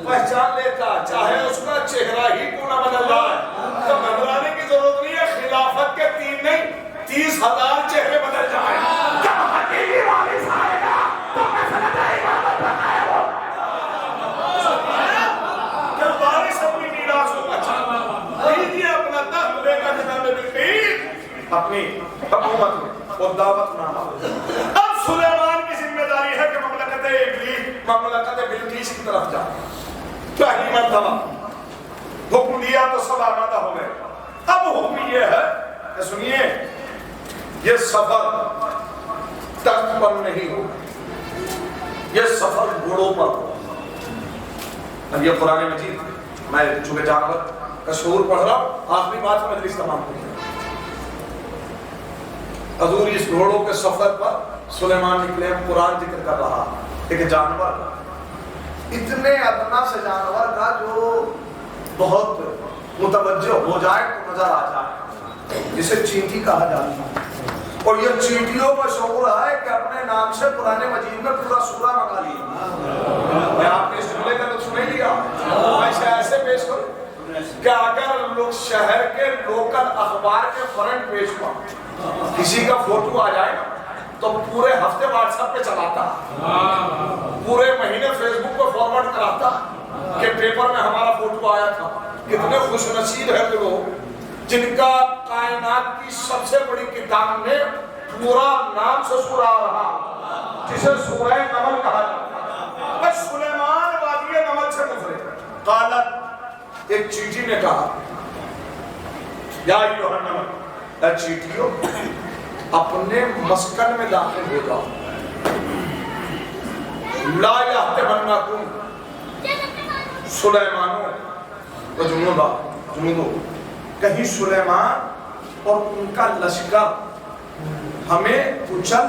پہچان لیتا، چاہے اس کا چہرہ ہی کیوں نہ بدل رہا ہے، تو گھبرانے کی ضرورت نہیں ہے، خلافت کے 3 نہیں 30,000 چہرے بدل جائیں، جب حقیقی وارث آئے گا تو مسئلہ امامت بنائے وہ، جب وارث اپنی میراث کو پہچان لیجیے اپنا تخت لے کر جناب بلقیس اپنی حکومت میں اور دعوت نامہ۔ اب سلیمان کی ذمہ داری ہے کہ مملکت بلقیس کی طرف جا، پہلی مرتبہ حکم دیا تو سب آمادہ ہو گئے۔ اب حکم یہ ہے کہ سنیے، یہ سفر تخت پر نہیں ہو، یہ سفر گھوڑوں پر ہو۔ اب یہ قرآن مجید میں چونکہ جانور کا شعور پڑھ رہا ہوں، آخری بات مجلس تمام ہوئی ہے۔ حضور اس گھوڑوں کے سفر پر سلیمان نکلے، قرآن ذکر کر رہا ایک جانور، اتنے ادنا سے جانور کا جو بہت متوجہ ہو جائے تو نظر آ جائے، جسے چینٹی کہا جاتا ہے، اور یہ چینٹیوں کا شعور ہے کہ اپنے نام سے قرآن مجید میں پورا سورہ منگا لیا۔ میں آپ نے اس جملے کا لطف نہیں لیا، میں ایسے پیش کروں کہ اگر لوگ شہر کے لوکل اخبار کے فرنٹ پیج پر کسی کا فوٹو آ جائے نا تو پورے ہفتے واٹس ایپ پہ چلاتا، پورے مہینے فیس بک پہ فارورڈ کراتا کہ پیپر میں ہمارا فوٹو آیا تھا۔ کتنے خوش نصیب ہے وہ لوگ جن کا کائنات کی سب سے بڑی کتاب میں پورا نام سے سورہ آ رہا، جسے سورہ نمل کہا جاتا ہے۔ سلیمان وادی نمل سے گزرے، قالت، ایک چیٹی نے کہا، یا ایھا النمل، اے چیٹیوں اپنے مسکن میں داخل ہو جاؤ، لا یحطمنکم سلیمانو وجنودہ، کہیں سلیمان اور ان کا لشکر ہمیں کچل،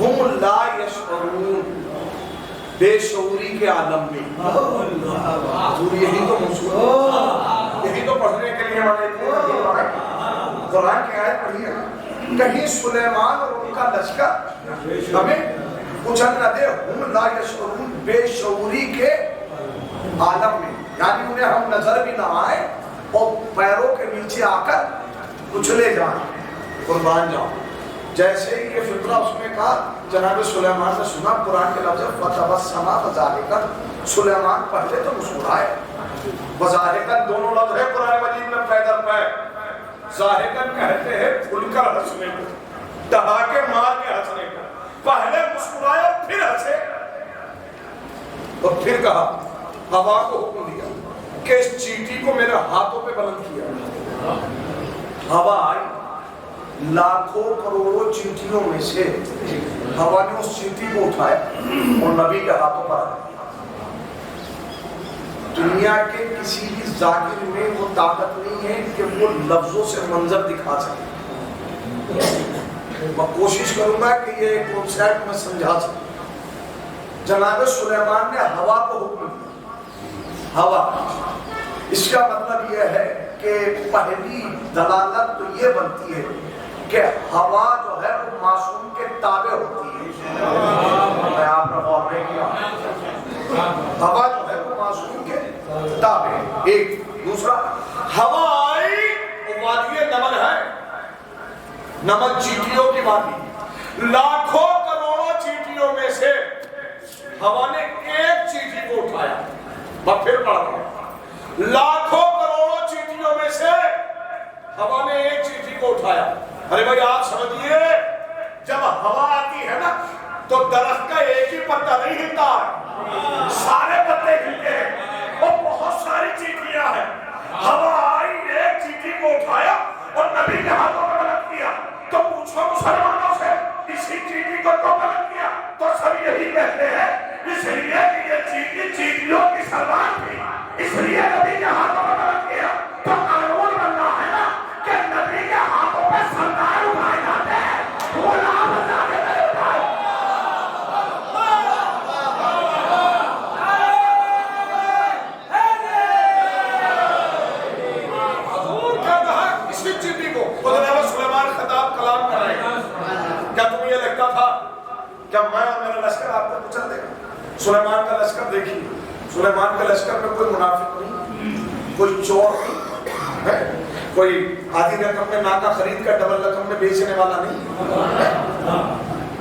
ہم لا یشعرون، بے شعوری کے عالم میں۔ حضور یہی تو منصور، یہی تو پڑھنے کے لیے ہمارے قرآن کی آیت پڑھی ہے، کہیں سلیمان اور ان کا لشکر ہمیں کچل نہ دے، ہم لا یشعرون، بے شعوری کے عالم میں، یعنی انہیں ہم نظر بھی نہ آئے اور پیروں کے نیچے آ کر کچلے جائیں۔ قربان جاؤ، جیسے ہی یہ فطرہ اس نے کہا، جناب سلیمان نے سنا قرآن کے لفظ فَتَبَسَّمَ وَضَاحِكًا، سلیمان پہلے تو مسکرائے، وَضَاحِكًا دونوں لفظ ہے قرآن مجید میں پے در پے۔ ضاحکاً کہتے ہیں کھل کر ہنسنے کو، دہاکے مار کے ہنسنے کو، پہلے مسکرائے اور پھر ہنسے، اور پھر کہا ہوا کو حکم دیا کہ اس چیٹی کو میرے ہاتھوں پہ بلند کیا۔ ہوا آئی، لاکھوں کروڑوں چیٹیوں میں سے ہوا نے اس چیٹی کو اٹھایا اور نبی کے ہاتھوں پر آیا۔ دنیا کے کسی بھی ذاکر میں وہ طاقت نہیں ہے کہ وہ لفظوں سے منظر دکھا سکے۔ میں کوشش کروں گا کہ یہ کنسیپٹ میں سمجھا سکوں۔ جناب سلیمان نے ہوا کو حکم دیا، ہوا، اس کا مطلب یہ ہے کہ پہلی دلالت تو یہ بنتی ہے کہ ہوا جو ہے وہ معصوم کے تابع ہوتی ہے۔ میں آپ نے غور نہیں کیا، ہوا جو ہے وہ معصوم کے تابع، ایک۔ دوسرا، ہوا آئی، وہ وادی نمل ہے، نمل چیٹیوں کی وادی، لاکھوں کروڑوں چیٹیوں میں سے ہوا نے ایک چیٹی کو اٹھایا۔ میں پھر پڑھ رہا ہوں، لاکھوں کروڑوں چیٹیوں میں سے ہوا نے ایک چیٹی کو اٹھایا۔ ارے بھائی آپ سمجھئے، جب ہوا آتی ہے نا تو درخت کا ایک ہی پتا نہیں ہلتا ہے، سارے پتے ہلتے ہیں، اور بہت ساری چیٹیاں ہیں۔ ہوا آئی، ایک چیٹی کو اٹھایا اور نبی کے ہاتھوں میں بلند کیا۔ تو پوچھو مسلمانوں سے، اسی چیٹی کو تو بلند کیا؟ تو سب یہی کہتے ہیں اس لیے کہ یہ چیٹی چیٹیوں کی سردار تھی، اس لیے نبی کے ہاتھوں میں بلند کیا۔ تو قانون بننا ہے نا کہ نبی کے ہاتھوں پہ سردار اٹھائے جاتے ہیں، غلام بنا کے نہیں اٹھائے۔ حضور کیا کہا اسی چیٹی کو؟ وہ جناب سلیمان خطاب کلام کر رہے ہیں۔ کیا تمہیں یہ لگتا تھا کہ میں اور میرا لشکر آپ کو کچل دے گا؟ سلیمان کا لشکر دیکھیے، سلیمان کے لشکر میں کوئی منافق نہیں، کوئی چور نہیں، کوئی آدھی رقم میں ناکہ خرید کر ڈبل رقم میں بیچنے والا نہیں،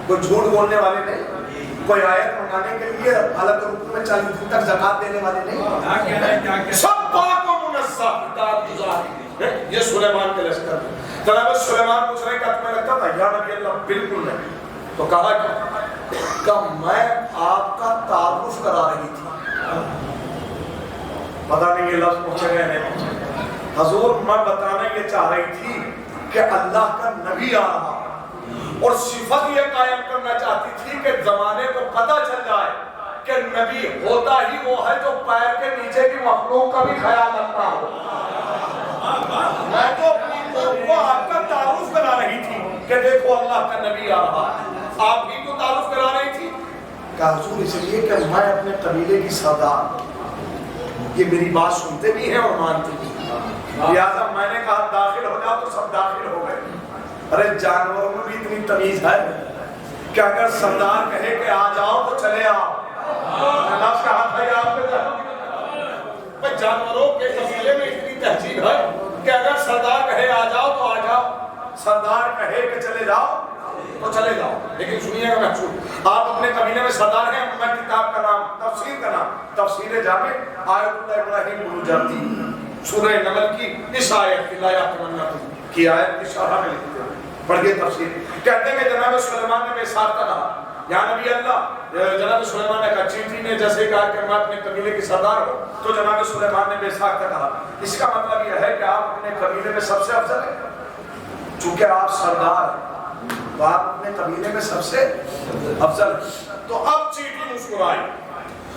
کوئی جھوٹ بولنے والے نہیں، کوئی آیت منگانے کے لیے حالت رکوع میں 40 دن تک زکات دینے والے نہیں، سب پاک و منزہ کتاب گزار۔ یہ سلیمان کے لشکر ہے۔ جناب سلیمان پوچھ رہے کہ تمہیں لگتا تھا؟ یا نبی اللہ بالکل نہیں۔ تو کہا کہ میں آپ کا تعارف کرا رہی تھی۔ پتہ نہیں یہ لفظ پوچھے گئے نہیں پوچھے۔ حضور میں بتانا یہ چاہ رہی تھی کہ اللہ کا نبی آ رہا اور صفت یہ قائم کرنا چاہتی تھی کہ زمانے کو پتہ چل جائے کہ نبی ہوتا ہی وہ ہے جو پیر کے نیچے کی مخلوق کا بھی خیال رکھتا ہو۔ میں تو اپنی قوم کو آپ کا تعارف کرا رہی تھی کہ دیکھو اللہ کا نبی آ رہا، آپ بھی کو تعارف کرا رہی تھی۔ کہا حضور اس لیے کہ میں اپنے قبیلے کی سردار، یہ میری بات سنتے بھی ہیں اور مانتے بھی ہیں، لہٰذا میں نے کہا داخل ہو جاؤ تو سب داخل ہو گئے۔ ارے جانوروں میں بھی اتنی تمیز ہے کہ اگر سردار کہے کہ آ جاؤ تو چلے آؤ۔ لفظ کہا تھا یہ آپ کے جانوروں کے قبیلے میں اتنی تہذیب ہے کہ اگر سردار کہے آ جاؤ تو آ جاؤ، سردار کہے کہ چلے جاؤ تو چلے جاؤ۔ لیکن سنیے گا محسوس، آپ اپنے قبیلے میں سردار ہیں، میں کتاب کا نام، تفسیر کا نام تفسیر جامع آیت اللہ ابراہیم بلوجردی سورہ نمل کی اس آیت کی لا یحتملنکم کی آیت کی شرح میں لکھتے ہیں، پڑھئے تفسیر۔ کہتے ہیں کہ جناب سلیمان نے میثاق کا کہا، یا نبی اللہ، جناب سلیمان نے کہا، چیٹی نے جیسے کہا کہ میں اپنے قبیلے کی سردار ہوں، تو جناب سلیمان نے میثاق کا کہا۔ اس کا مطلب یہ ہے کہ آپ اپنے قبیلے میں سب سے افضل ہیں، چونکہ آپ سردار ہیں تو آپ اپنے قبیلے میں سب سے افضل ہیں۔ تو اب چیٹی مسکرائی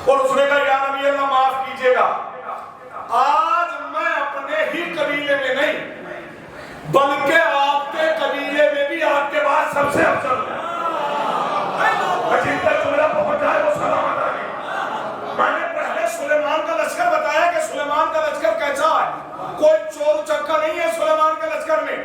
اور اس نے کہا یا نبی اللہ معاف کیجئے گا، آج میں اپنے ہی قبیلے میں نہیں بلکہ آپ کے قبیلے میں بھی آپ کے بعد سب سے افضل ہوں۔ جن تک جملہ پہنچ جائے وہ سلامت آگے۔ میں نے پہلے سلیمان کا لشکر بتایا کہ سلیمان کا لشکر کیسا ہے، کوئی چور چکا نہیں ہے سلیمان کے لشکر میں،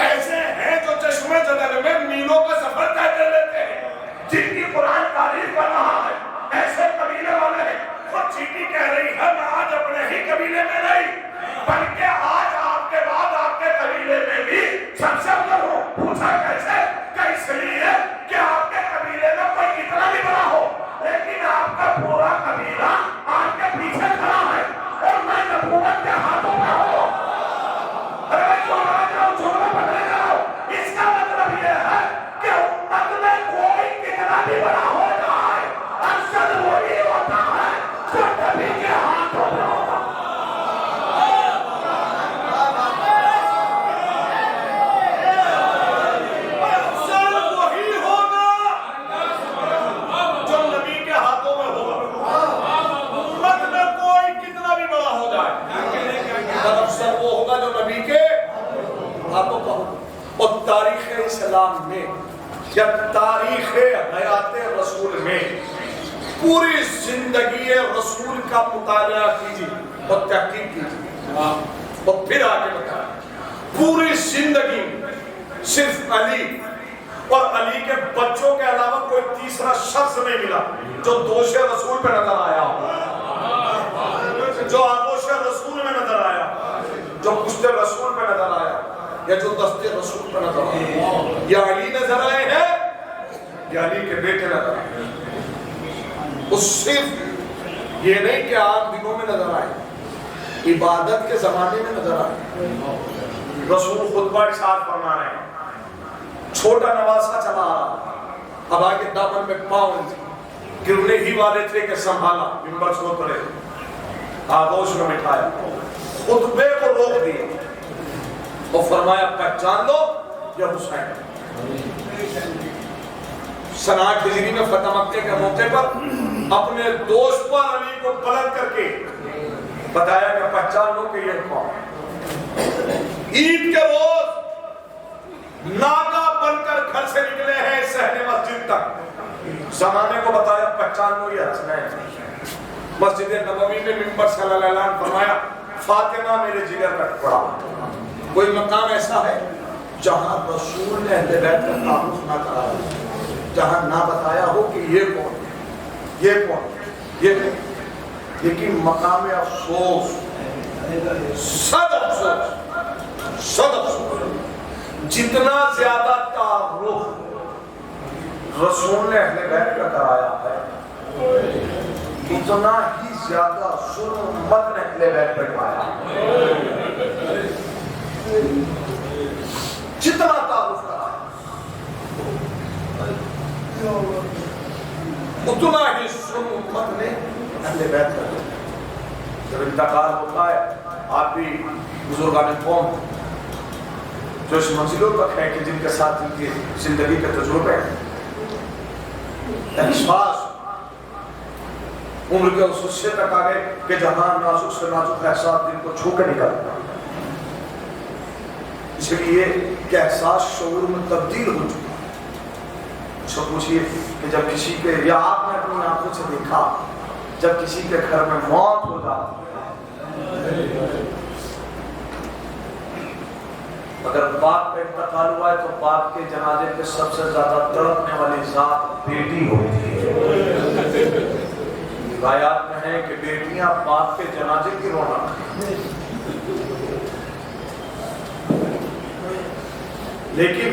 ایسے ہیں جو چشمے جدل میں میلوں کا سفر طے کر لیتے ہیں، جن کی قرآن تعریف کر رہا ہے، ایسے قبیلے والے ہیں۔ اور چیٹی کہہ رہی ہے میں آج اپنے ہی قبیلے میں نہیں بلکہ آج آپ کے بعد آپ کے قبیلے میں بھی سب سے افضل ہوں۔ پوچھا کیسے؟ کہ اس تاریخ اسلام میں یا تاریخ حیات رسول میں پوری زندگی رسول کا مطالعہ کیجیے اور تحقیق کیجیے اور پھر آگے بتائیں. پوری زندگی صرف علی اور علی کے بچوں کے علاوہ کوئی تیسرا شخص نہیں ملا جو دوش رسول پہ نظر آیا ہو، جو آغوش رسول میں نظر آیا، جو پشت رسول پہ نظر آیا، یا جو دست رسول پہ نظر آیا. یا علی نظر آئے ہیں یا علی کے بیٹے نظر آئے. اس صرف یہ نہیں کہ عام دنوں میں نظر آئے، عبادت کے زمانے میں نظر آئے. رسول خطبہ ارشاد فرما رہے ہیں، چھوٹا نواسا چلا رہا، اب آگے دامن میں پاؤں گرنے ہی والے تھے کہ سنبھالا، منبر سے اترے، آغوش میں بٹھایا، خطبے کو روک دیا اور فرمایا پہچان لو یہ حسین. سنہ 8 ہجری میں فتح مکہ کے موقع پر اپنے دوست پر علی کو بلند کر کے بتایا کہ پہچان لو کہ یہ کون. عید کے روز ناکا بن کر گھر سے نکلے ہیں صحن مسجد تک، زمانے کو بتایا پہچان لو یہ حسنین. مسجد نبوی میں منبر صلی اللہ علیہ وسلم فرمایا فاطمہ میرے جگر کا ٹکڑا. کوئی مقام ایسا ہے جہاں رسول نے اہل بیت کا تعارف نہ کرایا، جہاں نہ بتایا ہو کہ یہ کون ہے، یہ کون ہے، یہ کون. لیکن مقام افسوس، صد افسوس، جتنا زیادہ تعارف رسول نے اہل بیت کا کرایا ہے اتنا ہی زیادہ ظلم امت نے اہل بیت پر پایا. جتنا تعارف کرایا اتنا ہی ظلم امت نے اہل بیت پر پایا. جب انتقال ہوتا ہے آپ بھی بزرگان قوم جو اس منزلوں تک ہیں کہ جن کے ساتھ ان کی زندگی کے تجربے ہیں، احساس عمر کے اس حصے تک آ گئے کہ جہاں نازک سے نازک احساس دل کو چھو کے نکلتا، اس لیے کہ احساس شعور میں تبدیل ہو چکا. اس کو پوچھئے کہ جب کسی کے، یا آپ نے اپنی آنکھوں سے دیکھا جب کسی کے گھر میں موت ہو جاتی، اگر باپ کا انتقال ہوا ہے تو باپ کے جنازے پہ سب سے زیادہ تڑپنے والی ذات بیٹی ہوتی ہے. روایات میں ہے کہ بیٹیاں باپ کے جنازے کی رونق ہیں. لیکن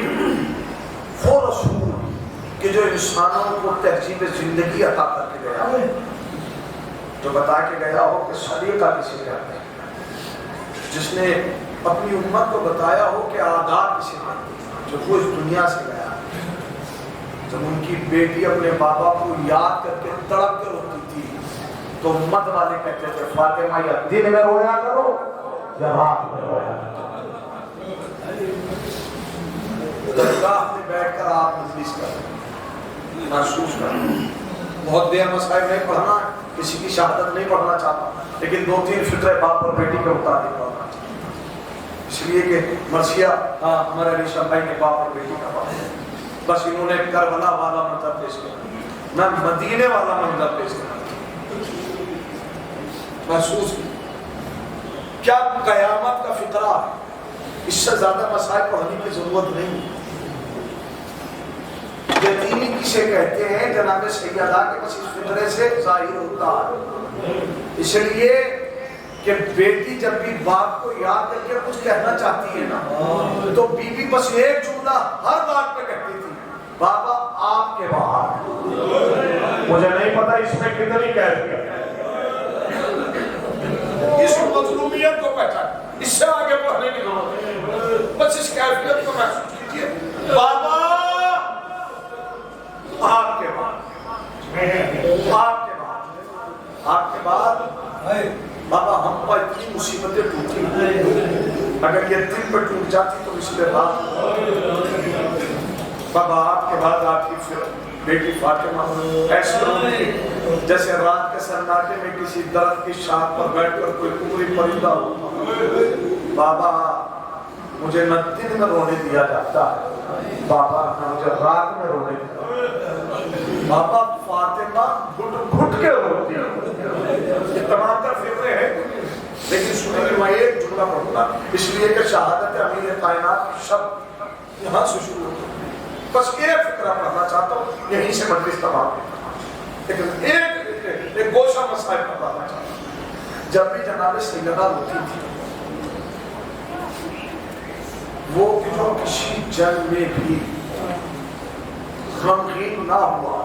وہ رسول کہ جو انسانوں کو تہذیب زندگی عطا کر کے گیا ہے، جو بتا کے گیا ہو کہ سلیقہ کسی کہتے ہیں، جس نے اپنی امت کو بتایا ہو کہ آداب کسی کہتے ہیں، جو وہ اس دنیا سے گیا. جب ان کی بیٹی اپنے بابا کو یاد کر کے تڑپ کے روتی تھی تو امت والے کہتے تھے فاطمہ یا دن میں رویا کرو یا رات میں رویا کرو. درگاہ میں بیٹھ کر آپ مجلس کریں، محسوس کریں. بہت دیر مسائل نہیں پڑھنا، کسی کی شہادت نہیں پڑھنا چاہتا، لیکن 2-3 فکرے باپ اور بیٹی کے مطابق پڑھنا چاہتا. اس لیے کہ مرثیہ ہمارے علی شاہ بھائی کے باپ اور بیٹی کا باپ ہے. بس انہوں نے کربلا والا منظر پیش کیا، نہ مدینے والا منظر پیش کیا. محسوس کیا قیامت کا فکرہ ہے. اس سے زیادہ مسائل پڑھنے کی ضرورت نہیں. یقینی کسے کہتے ہیں جناب سیدہ کہ بس اس فطرے سے ظاہر ہوتا ہے. اس لیے کہ بیٹی جب بھی باپ کو یاد کر کے کچھ کہنا چاہتی ہے نا تو بی بی بس ایک جملہ ہر بات پہ کہتی تھی، بابا آپ کے بعد. مجھے نہیں پتا اس میں کتنی کیفیت ہے. اس مظلومیت کو پہچان، اس سے آگے پڑھنے کی ضرورت ہے. بس اس کیفیت کو محسوس کیجیے، بابا آپ کے بعد، آپ کے بعد، آپ کے بعد. بابا ہم پر اتنی مصیبتیں ٹوٹی، اگر یہ دل پہ ٹوٹ جاتی تو اس کے بعد بابا آپ کے بعد آپ کی بیٹی فاطمہ ایسے ہوگی جیسے رات کے سناٹے میں کسی درخت کی شاخ پر بیٹھ کر کوئی پوری پرندہ ہو. بابا مجھے نہ دن میں رونے دیا جاتا ہے بابا مجھے رات میں رونے بابا فاطمہ گھٹ گھٹ کے روتی یہ تمام تر فکرے ہیں لیکن سنیں کہ میں ایک جملہ پڑھوں گا اس لیے کہ شہادت امیر کائنات کی شب یہاں سے شروع ہوتی ہے بس ایک فکرہ پڑھنا چاہتا ہوں یہیں سے مجلس تمام لیکن ایک گوشہ مسائل پڑھنا چاہتا ہوں جب بھی جناب سیدہ ہوتی تھی وہ جو کسی جنگ میں بھی غمگین نہ ہوا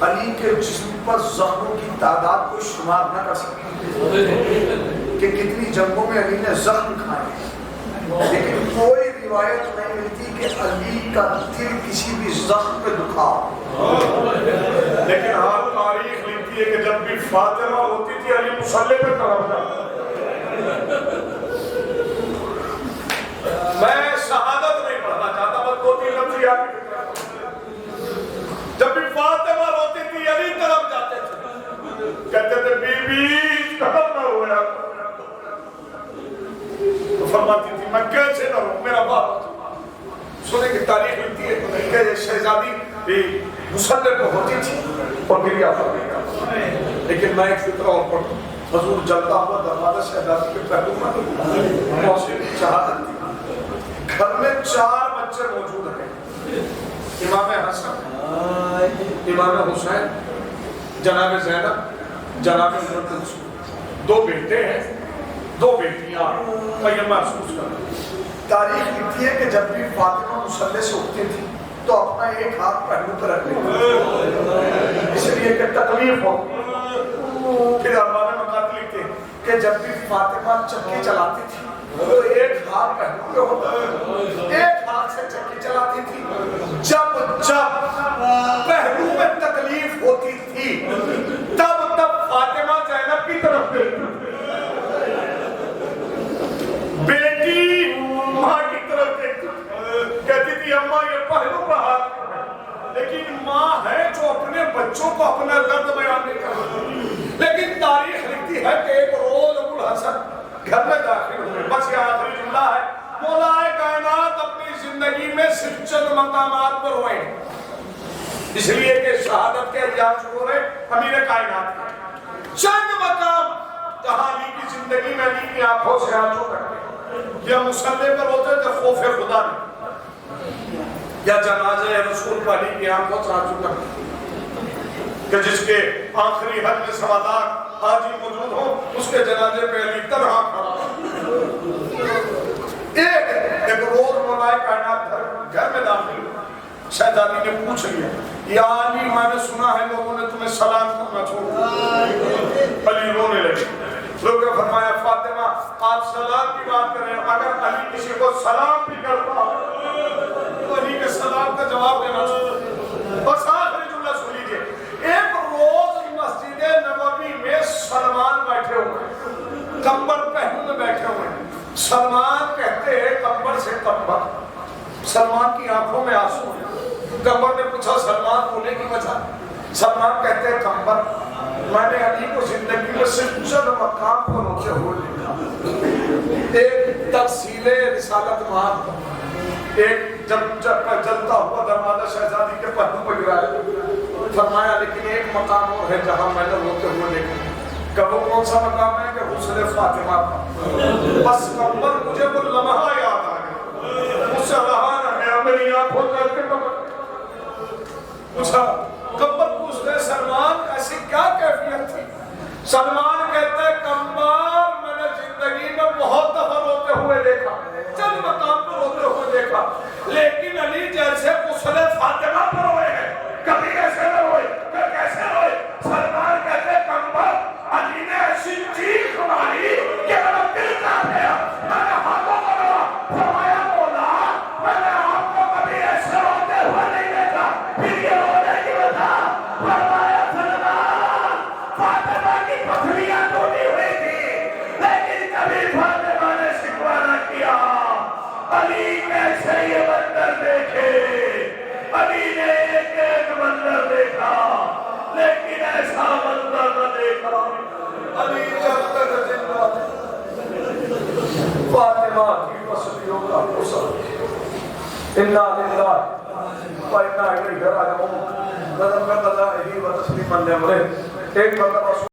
علی کے جسم پر زخموں کی تعداد کو شمار نہ کر سکتے کہ کتنی جنگوں میں علی نے زخم کھائے لیکن کوئی روایت نہیں ملتی کہ علی کا دل کسی بھی زخم پہ دکھا لیکن ہاں تاریخ لکھتی ہے کہ جب بھی فاطمہ ہوتی تھی علی مصلی پہ کھڑا تھا میں شہادت نہیں پڑھنا چاہتا بس دو تین لفظ یاد جب بھی فاطمہ روتی تھی علی طرف جاتے تھے کہتے تھے بی بی ختم نہ ہوا تو فرماتی تھی میں کیسے نہ ہوں میرا باپ سنے کی تاریخ لکھتی ہے کہ شہزادی مصلی پہ ہوتی تھی اور میری آفت لیکن میں ایک فکرہ اور پڑھوں حضور جلتا ہوا دروازہ شہزادی کے پہلو میں موسیقی کی شہادت تھی گھر میں 4 بچے موجود ہیں امام حسن امام حسین جناب زینب جناب منصور 2 بیٹے ہیں 2 بیٹیاں میں یہ محسوس کرتا تاریخ لکھتی ہے کہ جب بھی فاطمہ مصلی سے اٹھتی تھی تو اپنا ایک ہاتھ پہلو پر رکھ لیتے اس لیے کہ تکلیف ہو پھر ارباب مقات لکھتے کہ جب بھی فاطمہ چکی چلاتی تھی تو ایک ہاتھ پہلو پہ ہوتا ایک ہاتھ سے چکی چلاتی تھی جب پہلو میں تکلیف ہوتی تھی تب فاطمہ زینب کی طرف بیٹی ماں کی طرف کہتی تھی اماں یہ پہلو پہ ہاتھ لیکن ماں ہے جو اپنے بچوں کو اپنا درد بیان نہیں کرتی لیکن تاریخ لکھتی ہے کہ ایک روز ابو الحسن گھر میں داخل ہوئے بس یہ آخری جملہ ہے مولا کائنات اپنی زندگی میں صرف چند مقامات پر ہوئے اس لیے کہ شہادت کے ایام شروع ہو رہے امیر کائنات چند مقام جہاں علی کی زندگی میں علی کی آنکھوں سے آنسو کرتے یا مصلی پر ہوتے تھے خوف خدا میں یا جنازہ رسول پر علی کی آنکھوں سے آنسو کرتے کہ جس کے آخری حد میں سوادار حاجی موجود ہو اس کے جنازے پہ علی تنہا کھڑا ایک روز مولا کائنات گھر میں داخل شہزادی نے پوچھ لیا یا علی میں نے سنا ہے لوگوں نے تمہیں سلام کرنا چھوڑا علی رونے لگے لوگوں نے فرمایا فاطمہ آپ سلام کی بات کر رہے ہیں اگر علی کسی کو سلام بھی کرتا تو علی کے سلام کا جواب دینا چھوڑا بس آخری جملہ سن لیجئے ایک روز مسجد نبوی میں سلمان بیٹھے ہوئے کمبر پہنو میں بیٹھے ہوئے سلمان کہتے ہیں کمبر سے کمبر سلمان کی آنکھوں میں آنسو کمبر نے پوچھا سلمان رونے کی وجہ سلمان کہتے ہیں کمبر میں نے علی کو زندگی میں صرف چند مقام پر روتے ہوئے دیکھا ایک تفصیل رسالت مہار ایک جب جلتا ہوا دروازہ شہزادی کے پہلو پہ گرایا فرمایا لیکن ایک مقام اور ہے جہاں میں نے روتے ہوئے دیکھا کہ وہ کون سا مقام ہے کہ حسن فاطمہ کا بس کمبر مجھے وہ لمحہ یاد آ گیا مجھ سے رہا نہ ہے میری آنکھوں کر کے پوچھا کمبر پوچھتے سلمان ایسی کیا کیفیت تھی سلمان کہتے ہیں کمبر میں نے زندگی میں بہت دفعہ روتے ہوئے دیکھا چند مقام پر روتے ہوئے دیکھا لیکن علی جیسے غسل فاطمہ پر ہوئے ہیں کبھی کیسے نہ ہوئے کیسے ہوئے سلمان کہتے ہیں کمبر علی نے ایسی چیخ ماری کہ میرا دل کانپ گیا میں نے ہاتھوں کو لگا فرمایا مولا میں نے آپ کو کبھی ایسے روتے ہوئے نہیں دیکھا پھر یہ رونے کی وجہ فرمایا سلمان فاطمہ کی پتھریاں ٹوٹی ہوئی تھی لیکن کبھی فاطمہ نے شکوہ نہ کیا علی کیسے یہ منظر دیکھے علی نے ایک منظر دیکھا لیکن ایسا منظر نہ دیکھا علی جب تک زندہ فاطمہ کی پسلیوں کا حسن انا للہ و انا الیہ راجعون. نظر میں قضا ہی و تسلیم علیہ. ایک مرتبہ